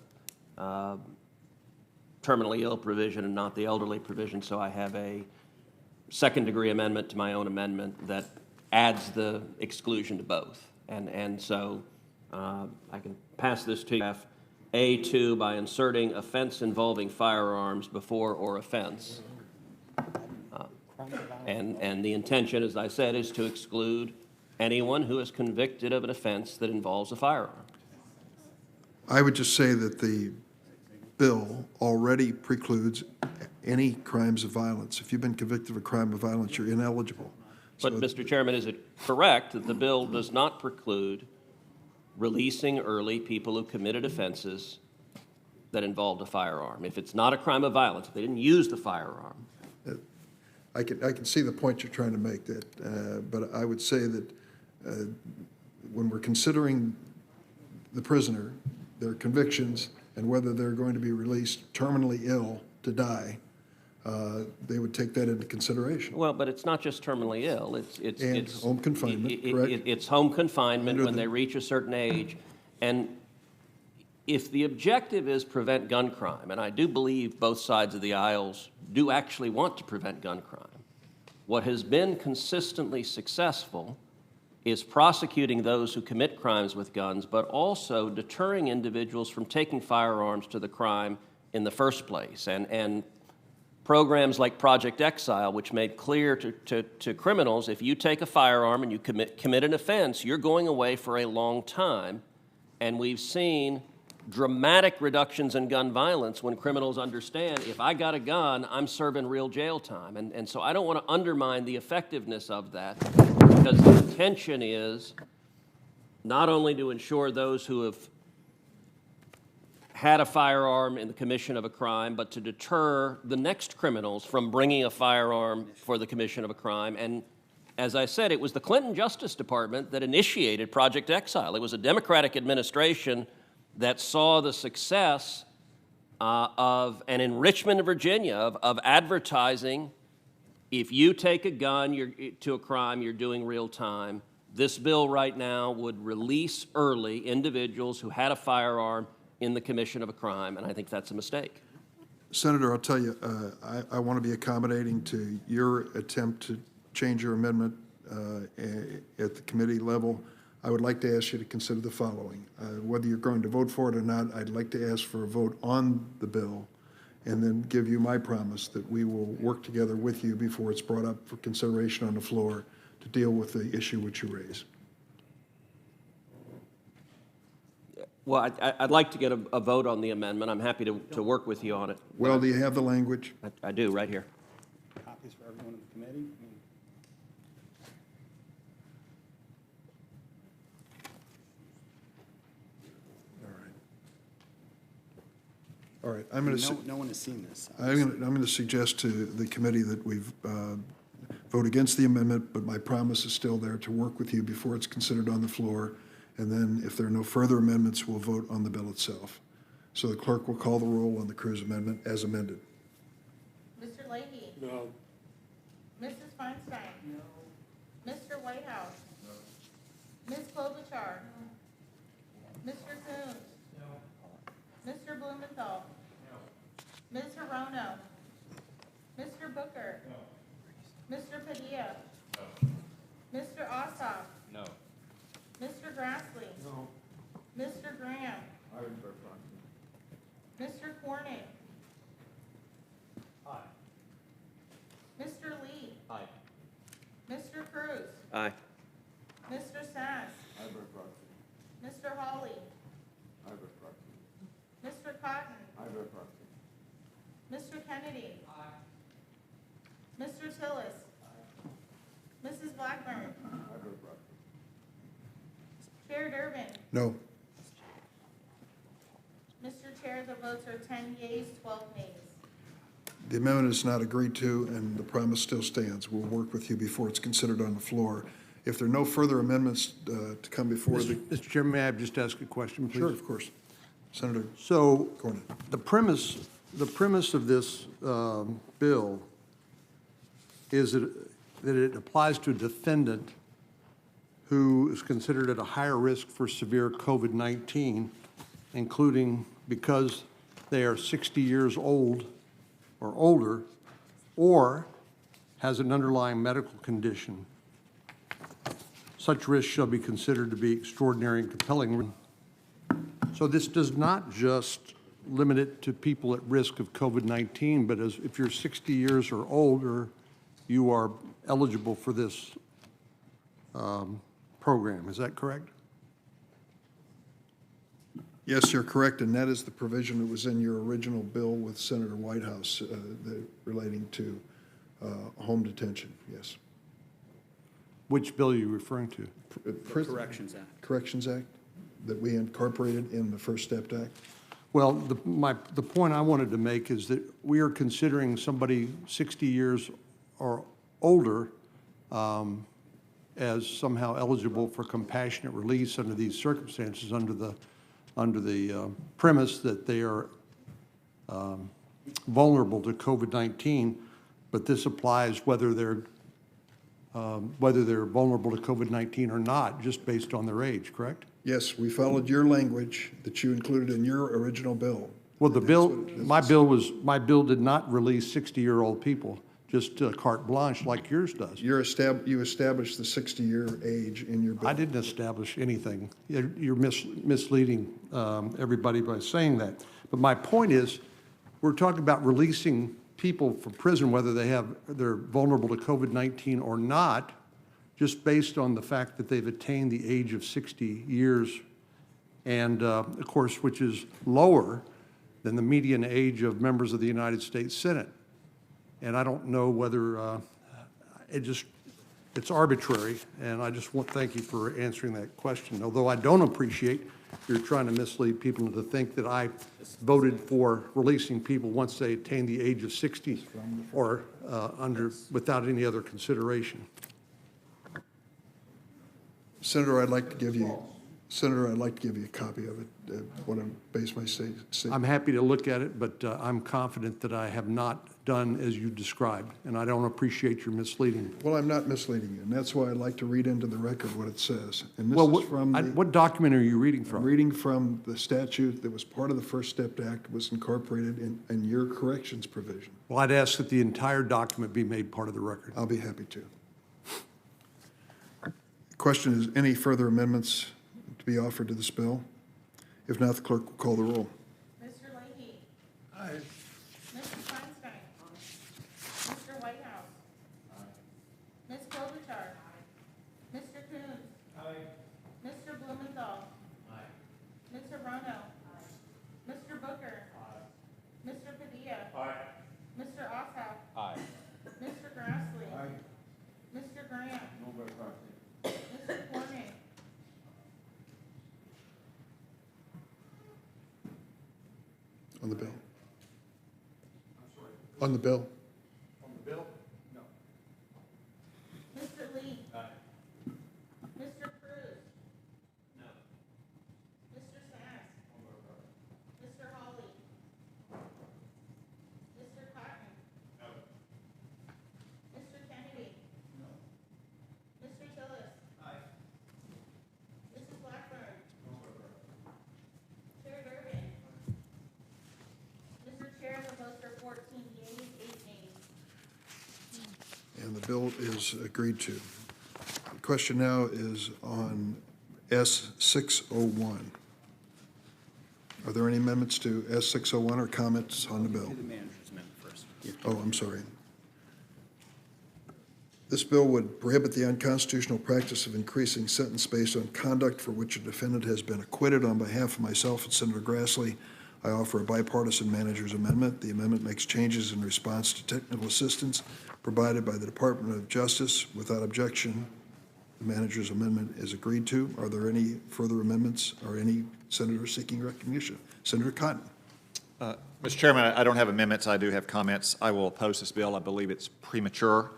terminally ill provision and not the elderly provision. So I have a second-degree amendment to my own amendment that adds the exclusion to both, and so. I can pass this to you. A2 by inserting offense involving firearms before or offense. And the intention, as I said, is to exclude anyone who is convicted of an offense that involves a firearm. I would just say that the bill already precludes any crimes of violence. If you've been convicted of a crime of violence, you're ineligible. But, Mr. Chairman, is it correct that the bill does not preclude releasing early people who committed offenses that involved a firearm? If it's not a crime of violence, if they didn't use the firearm. I can see the point you're trying to make, but I would say that when we're considering the prisoner, their convictions, and whether they're going to be released terminally ill to die, they would take that into consideration. Well, but it's not just terminally ill, it's home confinement, correct? It's home confinement when they reach a certain age. And if the objective is prevent gun crime, and I do believe both sides of the aisles do actually want to prevent gun crime, what has been consistently successful is prosecuting those who commit crimes with guns, but also deterring individuals from taking firearms to the crime in the first place. And programs like Project Exile, which made clear to criminals, if you take a firearm and you commit an offense, you're going away for a long time. And we've seen dramatic reductions in gun violence when criminals understand, if I got a gun, I'm serving real jail time. And so I don't want to undermine the effectiveness of that, because the intention is not only to ensure those who have had a firearm in the commission of a crime, but to deter the next criminals from bringing a firearm for the commission of a crime. And as I said, it was the Clinton Justice Department that initiated Project Exile. It was a Democratic administration that saw the success of an enrichment of Virginia, of advertising, if you take a gun to a crime, you're doing real time. This bill right now would release early individuals who had a firearm in the commission of a crime, and I think that's a mistake. Senator, I'll tell you, I want to be accommodating to your attempt to change your amendment at the committee level. I would like to ask you to consider the following. Whether you're going to vote for it or not, I'd like to ask for a vote on the bill and then give you my promise that we will work together with you before it's brought up for consideration on the floor to deal with the issue which you raise. Well, I'd like to get a vote on the amendment. I'm happy to work with you on it. Well, do you have the language? I do, right here. Copies for everyone in the committee? All right. I'm going to. No one has seen this. I'm going to suggest to the committee that we've vote against the amendment, but my promise is still there to work with you before it's considered on the floor. And then if there are no further amendments, we'll vote on the bill itself. So the clerk will call the roll on the Cruz amendment as amended. Mr. Leahy? No. Mrs. Feinstein? No. Mr. Whitehouse? No. Ms. Klobuchar? No. Mr. Coons? No. Mr. Blumenthal? No. Ms. Hirono? Mr. Booker? No. Mr. Padilla? No. Mr. Ossoff? No. Mr. Grassley? No. Mr. Graham? I would vote for Mr. Cornyn? Aye. Mr. Lee? Aye. Mr. Cruz? Aye. Mr. Sass? I vote for Mr. Hawley? I vote for Mr. Cotton? I vote for Mr. Kennedy? Aye. Mr. Tillis? Aye. Mrs. Blackburn? I vote for Chair Durbin? No. Mr. Chair, the votes are 10 yeas, 12 nays. The amendment is not agreed to, and the promise still stands. We'll work with you before it's considered on the floor. If there are no further amendments to come before the... Mr. Chairman, may I just ask a question, please? Sure, of course. Senator So Cornyn. the premise of this bill is that it applies to a defendant who is considered at a higher risk for severe COVID-19, including because they are 60 years old or older, or has an underlying medical condition. Such risk shall be considered to be extraordinary and compelling. So this does not just limit it to people at risk of COVID-19, but if you're 60 years or older, you are eligible for this program. Is that correct? Yes, you're correct, and that is the provision that was in your original bill with Senator Whitehouse relating to home detention, yes. Which bill are you referring to? Corrections Act. Corrections Act that we incorporated in the First Step Act? Well, the point I wanted to make is that we are considering somebody 60 years or older as somehow eligible for compassionate release under these circumstances, under the under the premise that they are vulnerable to COVID-19, but this applies whether they're vulnerable to COVID-19 or not, just based on their age, correct? Yes, we followed your language that you included in your original bill. Well, the And that's bill, what it is. my bill did not release 60-year-old people, just carte blanche like yours does. You established the 60-year age in your bill. I didn't establish anything. You're misleading everybody by saying that. But my point is, we're talking about releasing people from prison, whether they're vulnerable to COVID-19 or not, just based on the fact that they've attained the age of 60 years, and of course, which is lower than the median age of members of the United States Senate. And I don't know whether it's arbitrary, and I just want to thank you for answering that question. Although I don't appreciate you're trying to mislead people to think that I voted for releasing people once they attain the age of 60 or without any other consideration. Senator, I'd like to give you a copy of it. Want to base my statement. I'm happy to look at it, but I'm confident that I have not done as you described, and I don't appreciate your misleading. Well, I'm not misleading you, and that's why I'd like to read into the record what it says. And this Well, is from what document are you reading I'm from? reading from the statute that was part of the First Step Act, was incorporated in your corrections provision. Well, I'd ask that the entire document be made part of the record. I'll be happy to. Question is, any further amendments to be offered to this bill? If not, the clerk will call the roll. Mr. Leahy? Aye. Mr. Feinstein? Mr. Whitehouse? Ms. Klobuchar? Mr. Coons? Mr. Blumenthal? Mr. Rono? Mr. Booker? Mr. Padilla? Mr. Ossoff? Mr. Grassley? Mr. Grant? Mr. Cornyn? On the bill. On the bill. Mr. Lee? Mr. Cruz? No. Mr. Sass? Mr. Hawley? Mr. Cotton? No. Mr. Kennedy? No. Mr. Tillis? Aye. Mrs. Blackburn? Chair Durbin? Mr. Chair, the votes are 14 yeas, 8 nays. And the bill is agreed to. The question now is on S601. Are there any amendments to S601 or comments on the bill? Do the manager's amendment first. Oh, I'm sorry. This bill would prohibit the unconstitutional practice of increasing sentence based on conduct for which a defendant has been acquitted. On behalf of myself and Senator Grassley, I offer a bipartisan manager's amendment. The amendment makes changes in response to technical assistance provided by the Department of Justice. Without objection, the manager's amendment is agreed to. Are there any further amendments or any senators seeking recognition? Senator Cotton. Mr. Chairman, I don't have amendments. I do have comments. I will oppose this bill. I believe it's premature.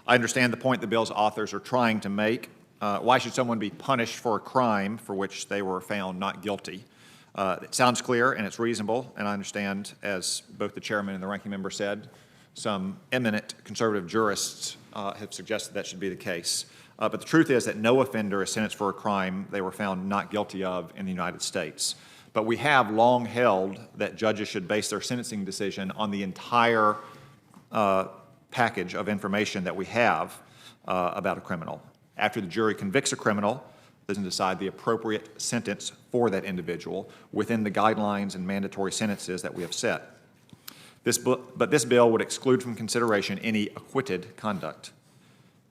I understand the point the bill's authors are trying to make. Why should someone be punished for a crime for which they were found not guilty? It sounds clear and it's reasonable, and I understand, as both the chairman and the ranking member said, some eminent conservative jurists have suggested that should be the case. But the truth is that no offender is sentenced for a crime they were found not guilty of in the United States. But we have long held that judges should base their sentencing decision on the entire package of information that we have about a criminal. After the jury convicts a criminal, they can decide the appropriate sentence for that individual within the guidelines and mandatory sentences that we have set. But this bill would exclude from consideration any acquitted conduct.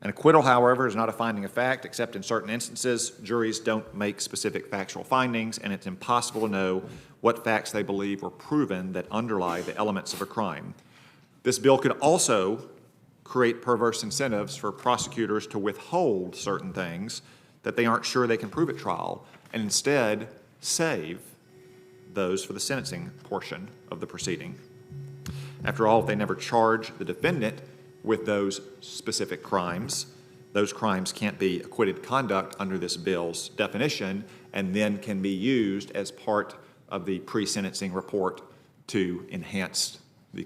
An acquittal, however, is not a finding of fact, except in certain instances. Juries don't make specific factual findings, and it's impossible to know what facts they believe were proven that underlie the elements of a crime. This bill could also create perverse incentives for prosecutors to withhold certain things that they aren't sure they can prove at trial, and instead save those for the sentencing portion of the proceeding. After all, if they never charge the defendant with those specific crimes, those crimes can't be acquitted conduct under this bill's definition, and then can be used as part of the pre-sentencing report to enhance the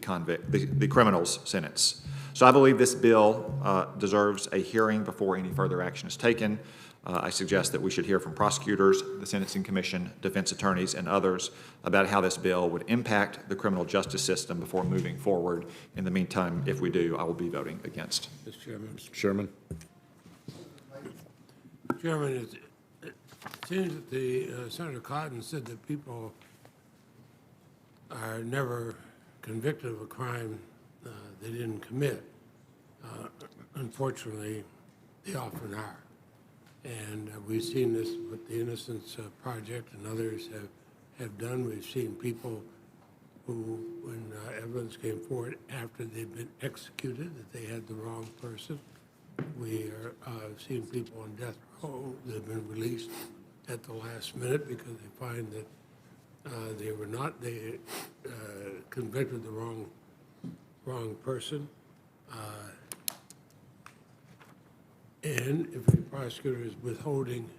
criminal's sentence. So I believe this bill deserves a hearing before any further action is taken. I suggest that we should hear from prosecutors, the Sentencing Commission, defense attorneys, and others about how this bill would impact the criminal justice system before moving forward. In the meantime, if we do, I will be voting against. Mr. Chairman. Mr. Chairman. Chairman, it seems that the Senator Cotton said that people are never convicted of a crime they didn't commit. Unfortunately, they often are. And we've seen this with the Innocence Project and others have done. We've seen people who, when evidence came forward after they've been executed, that they had the wrong person. We have seen people on death row that have been released at the last minute because they find that they were not, they convicted the wrong person. And if a prosecutor is withholding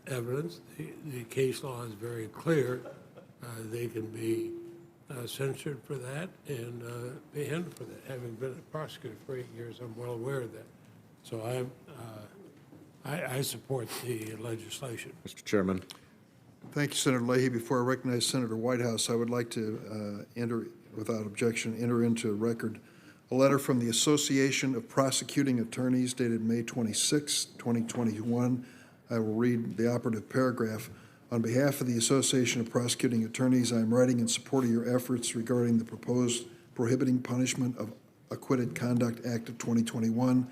evidence, the case law is very clear. They can be censured for that and be handled for that. Having been a prosecutor for 8 years, I'm well aware of that. So I support the legislation. Mr. Chairman. Thank you, Senator Leahy. Before I recognize Senator Whitehouse, I would like to without objection, enter into record a letter from the Association of Prosecuting Attorneys dated May 26, 2021. I will read the operative paragraph. On behalf of the Association of Prosecuting Attorneys, I am writing in support of your efforts regarding the proposed Prohibiting Punishment of Acquitted Conduct Act of 2021.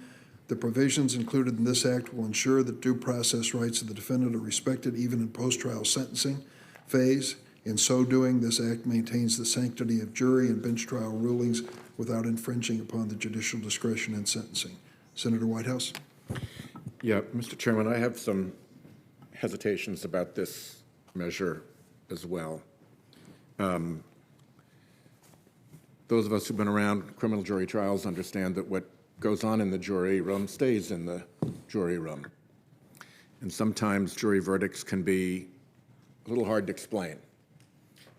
The provisions included in this act will ensure that due process rights of the defendant are respected even in post-trial sentencing phase. In so doing, this act maintains the sanctity of jury and bench trial rulings without infringing upon the judicial discretion in sentencing. Senator Whitehouse. Yeah, Mr. Chairman, I have some hesitations about this measure as well. Those of us who've been around criminal jury trials understand that what goes on in the jury room stays in the jury room. And sometimes jury verdicts can be a little hard to explain.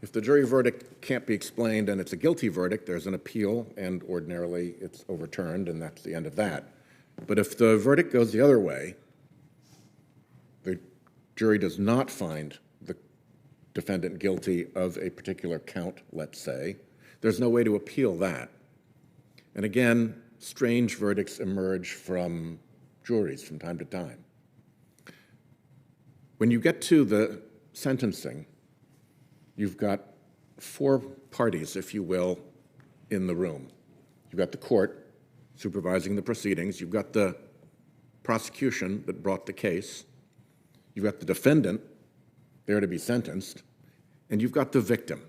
If the jury verdict can't be explained and it's a guilty verdict, there's an appeal, and ordinarily it's overturned, and that's the end of that. But if the verdict goes the other way, the jury does not find the defendant guilty of a particular count, let's say, there's no way to appeal that. And again, strange verdicts emerge from juries from time to time. When you get to the sentencing, you've got four parties, if you will, in the room. You've got the court supervising the proceedings. You've got the prosecution that brought the case. You've got the defendant there to be sentenced. And you've got the victim.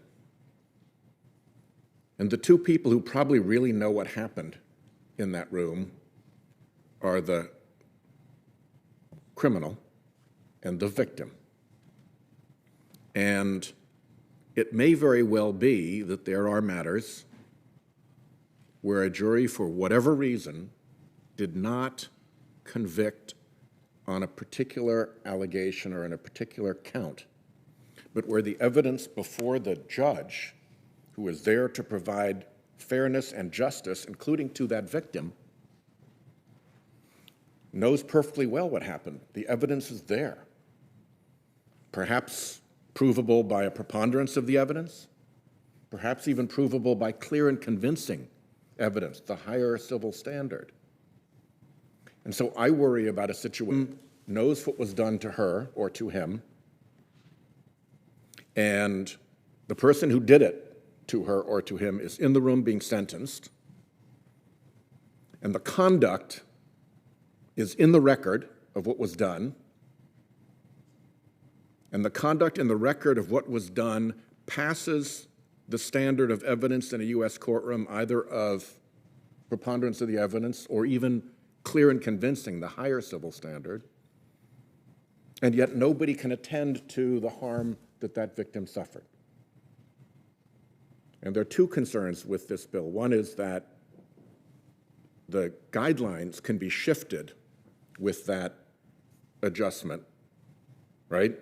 And the two people who probably really know what happened in that room are the criminal and the victim. And it may very well be that there are matters where a jury, for whatever reason, did not convict on a particular allegation or on a particular count, but where the evidence before the judge, who is there to provide fairness and justice, including to that victim, knows perfectly well what happened. The evidence is there. Perhaps provable by a preponderance of the evidence, perhaps even provable by clear and convincing evidence, the higher civil standard. And so I worry about a situation knows what was done to her or to him, and the person who did it to her or to him is in the room being sentenced, and the conduct is in the record of what was done, and the conduct in the record of what was done passes the standard of evidence in a U.S. courtroom, either of preponderance of the evidence or even clear and convincing, the higher civil standard, and yet nobody can attend to the harm that that victim suffered. And there are two concerns with this bill. One is that the guidelines can be shifted with that adjustment, right?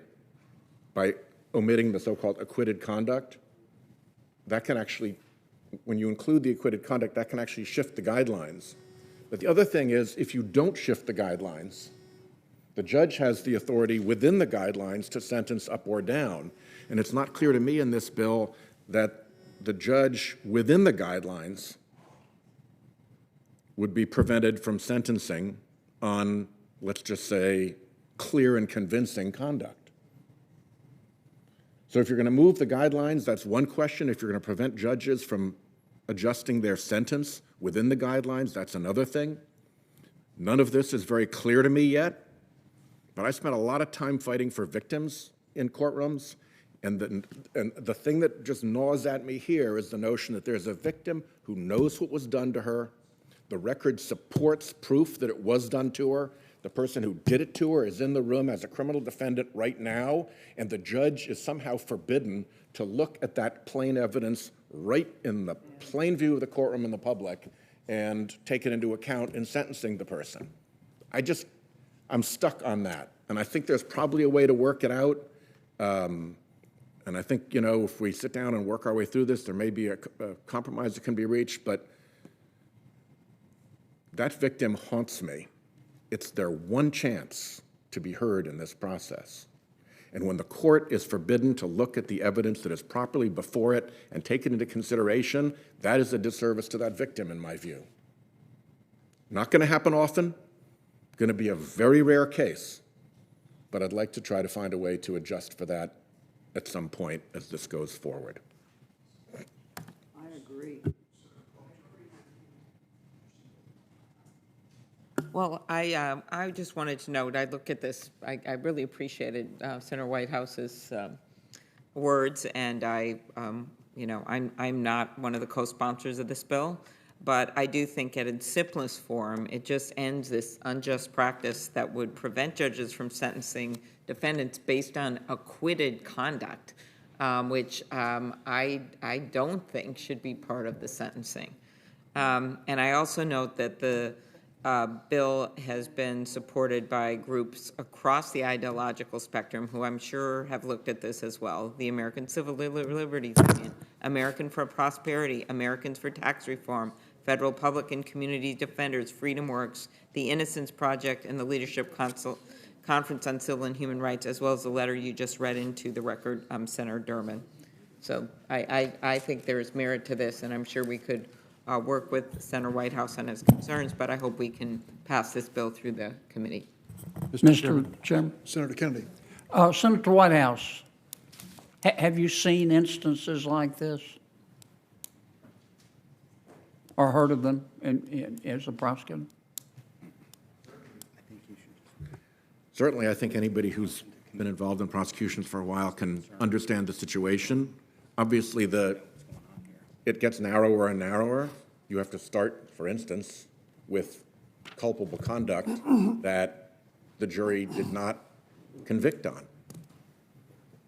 By omitting the so-called acquitted conduct, that can actually, when you include the acquitted conduct, that can actually shift the guidelines. But the other thing is, if you don't shift the guidelines, the judge has the authority within the guidelines to sentence up or down. And it's not clear to me in this bill that the judge within the guidelines would be prevented from sentencing on, let's just say, clear and convincing conduct. So if you're going to move the guidelines, that's one question. If you're going to prevent judges from adjusting their sentence within the guidelines, that's another thing. None of this is very clear to me yet, but I spent a lot of time fighting for victims in courtrooms, and the thing that just gnaws at me here is the notion that there's a victim who knows what was done to her, the record supports proof that it was done to her, the person who did it to her is in the room as a criminal defendant right now, and the judge is somehow forbidden to look at that plain evidence right in the plain view of the courtroom and the public and take it into account in sentencing the person. I'm stuck on that. And I think there's probably a way to work it out. And I think, if we sit down and work our way through this, there may be a compromise that can be reached, but that victim haunts me. It's their one chance to be heard in this process. And when the court is forbidden to look at the evidence that is properly before it and take it into consideration, that is a disservice to that victim, in my view. Not going to happen often, going to be a very rare case, but I'd like to try to find a way to adjust for that at some point as this goes forward. I agree. Well, I just wanted to note, I look at this, I really appreciated Senator Whitehouse's words, and I'm not one of the co-sponsors of this bill, but I do think at its simplest form, it just ends this unjust practice that would prevent judges from sentencing defendants based on acquitted conduct, which I don't think should be part of the sentencing. And I also note that the bill has been supported by groups across the ideological spectrum who I'm sure have looked at this as well. The American Civil Liberties Union, American for Prosperity, Americans for Tax Reform, Federal Public and Community Defenders, Freedom Works, the Innocence Project, and the Leadership Conference on Civil and Human Rights, as well as the letter you just read into the record, Senator Durbin. So I think there is merit to this, and I'm sure we could work with Senator Whitehouse on his concerns, but I hope we can pass this bill through the committee. Mr. Chairman. Senator Kennedy. Senator Whitehouse, have you seen instances like this? Or heard of them as a prosecutor? Certainly, I think anybody who's been involved in prosecutions for a while can understand the situation. Obviously, it gets narrower and narrower. You have to start, for instance, with culpable conduct that the jury did not convict on.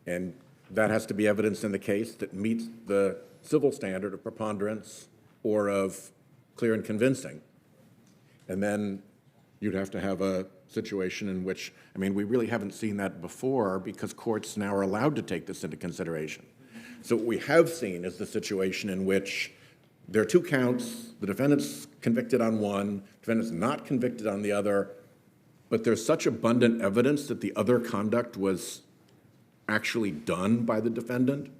And that has to be evidence in the case that meets the civil standard of preponderance or of clear and convincing. And then you'd have to have a situation in which, we really haven't seen that before because courts now are allowed to take this into consideration. So what we have seen is the situation in which there are two counts, the defendant's convicted on one, the defendant's not convicted on the other, but there's such abundant evidence that the other conduct was actually done by the defendant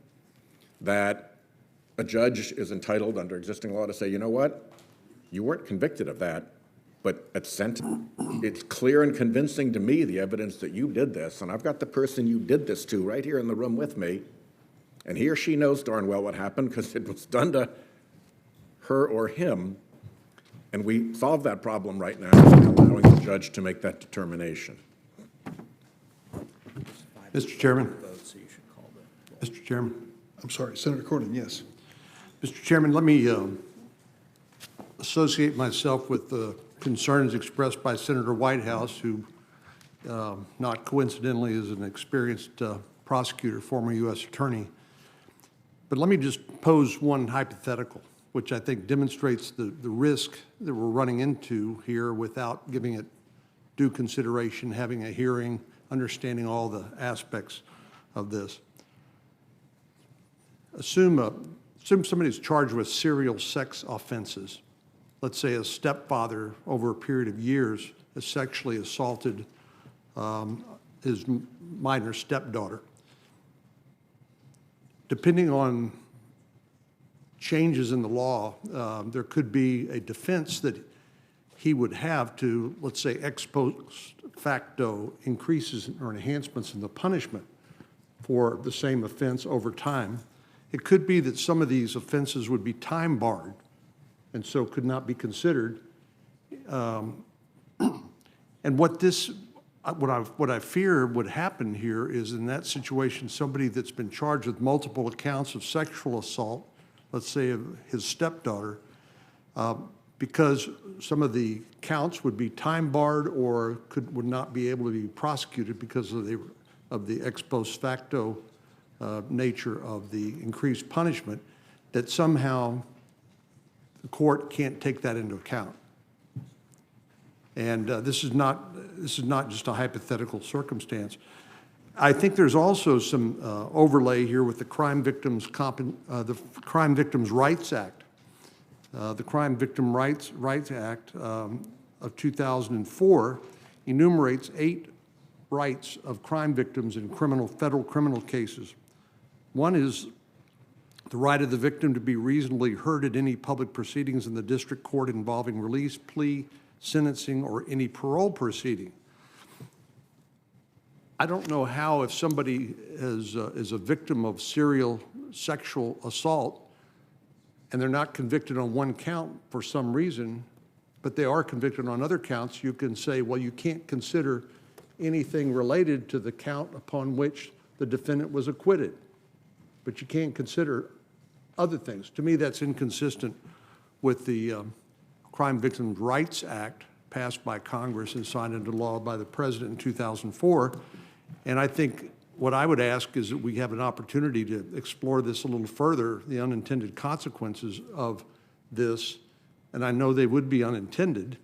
that a judge is entitled under existing law to say, you know what, you weren't convicted of that, but at sentence, it's clear and convincing to me the evidence that you did this, and I've got the person you did this to right here in the room with me, and he or she knows darn well what happened because it was done to her or him, and we solve that problem right now by allowing the judge to make that determination. Mr. Chairman. Mr. Chairman. I'm sorry, Senator Cornyn, yes. Mr. Chairman, let me associate myself with the concerns expressed by Senator Whitehouse, who not coincidentally is an experienced prosecutor, former U.S. attorney. But let me just pose one hypothetical, which I think demonstrates the risk that we're running into here without giving it due consideration, having a hearing, understanding all the aspects of this. Assume somebody's charged with serial sex offenses. Let's say a stepfather over a period of years has sexually assaulted his minor stepdaughter. Depending on changes in the law, there could be a defense that he would have to, let's say, ex post facto increases or enhancements in the punishment for the same offense over time. It could be that some of these offenses would be time barred and so could not be considered. And what I fear would happen here is, in that situation, somebody that's been charged with multiple accounts of sexual assault, let's say of his stepdaughter, because some of the counts would be time barred or would not be able to be prosecuted because of the ex post facto nature of the increased punishment, that somehow the court can't take that into account. And this is not just a hypothetical circumstance. I think there's also some overlay here with the Crime Victims Rights Act. The Crime Victim Rights Act of 2004 enumerates 8 rights of crime victims in federal criminal cases. One is the right of the victim to be reasonably heard at any public proceedings in the district court involving release, plea, sentencing, or any parole proceeding. I don't know how, if somebody is a victim of serial sexual assault and they're not convicted on one count for some reason, but they are convicted on other counts, you can say, well, you can't consider anything related to the count upon which the defendant was acquitted, but you can't consider other things. To me, that's inconsistent with the Crime Victims Rights Act passed by Congress and signed into law by the President in 2004. And I think what I would ask is that we have an opportunity to explore this a little further, the unintended consequences of this. And I know they would be unintended,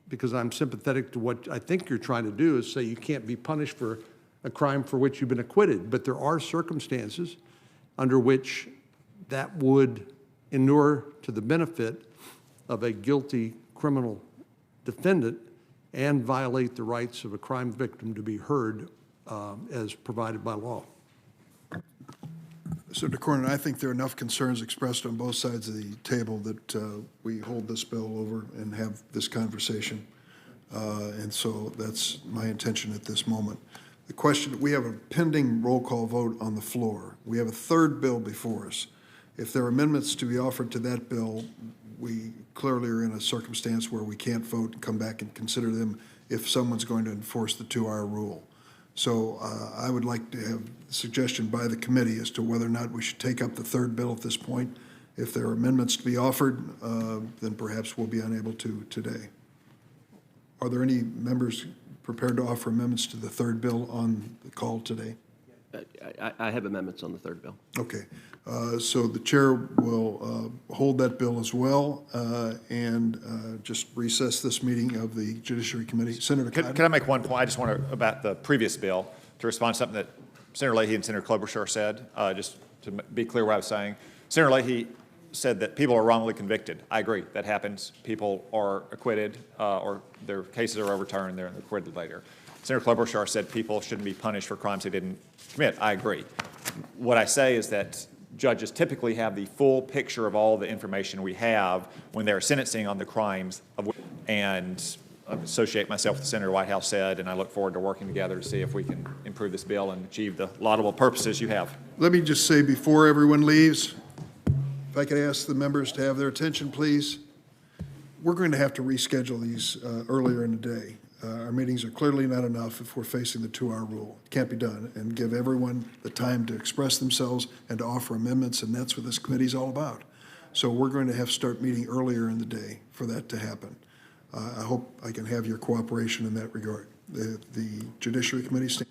because I'm sympathetic to what I think you're trying to do, is say you can't be punished for a crime for which you've been acquitted. But there are circumstances under which that would inure to the benefit of a guilty criminal defendant and violate the rights of a crime victim to be heard as provided by law. Senator Cornyn, I think there are enough concerns expressed on both sides of the table that we hold this bill over and have this conversation. And so that's my intention at this moment. The question, we have a pending roll call vote on the floor. We have a third bill before us. If there are amendments to be offered to that bill, we clearly are in a circumstance where we can't vote and come back and consider them if someone's going to enforce the 2-hour rule. So I would like to have a suggestion by the committee as to whether or not we should take up the third bill at this point. If there are amendments to be offered, then perhaps we'll be unable to today. Are there any members prepared to offer amendments to the third bill on the call today? I have amendments on the third bill. Okay. So the chair will hold that bill as well and just recess this meeting of the Judiciary Committee. Senator Cotton? Can I make one point? I just want to, about the previous bill, to respond to something that Senator Leahy and Senator Klobuchar said, just to be clear what I was saying. Senator Leahy said that people are wrongly convicted. I agree, that happens. People are acquitted or their cases are overturned, they're acquitted later. Senator Klobuchar said people shouldn't be punished for crimes they didn't commit. I agree. What I say is that judges typically have the full picture of all the information we have when they're sentencing on the crimes and associate myself with what Senator Whitehouse said, and I look forward to working together to see if we can improve this bill and achieve the laudable purposes you have. Let me just say before everyone leaves, if I could ask the members to have their attention, please. We're going to have to reschedule these earlier in the day. Our meetings are clearly not enough if we're facing the 2-hour rule. It can't be done, and give everyone the time to express themselves and to offer amendments, and that's what this committee's all about. So we're going to have to start meeting earlier in the day for that to happen. I hope I can have your cooperation in that regard. The Judiciary Committee stands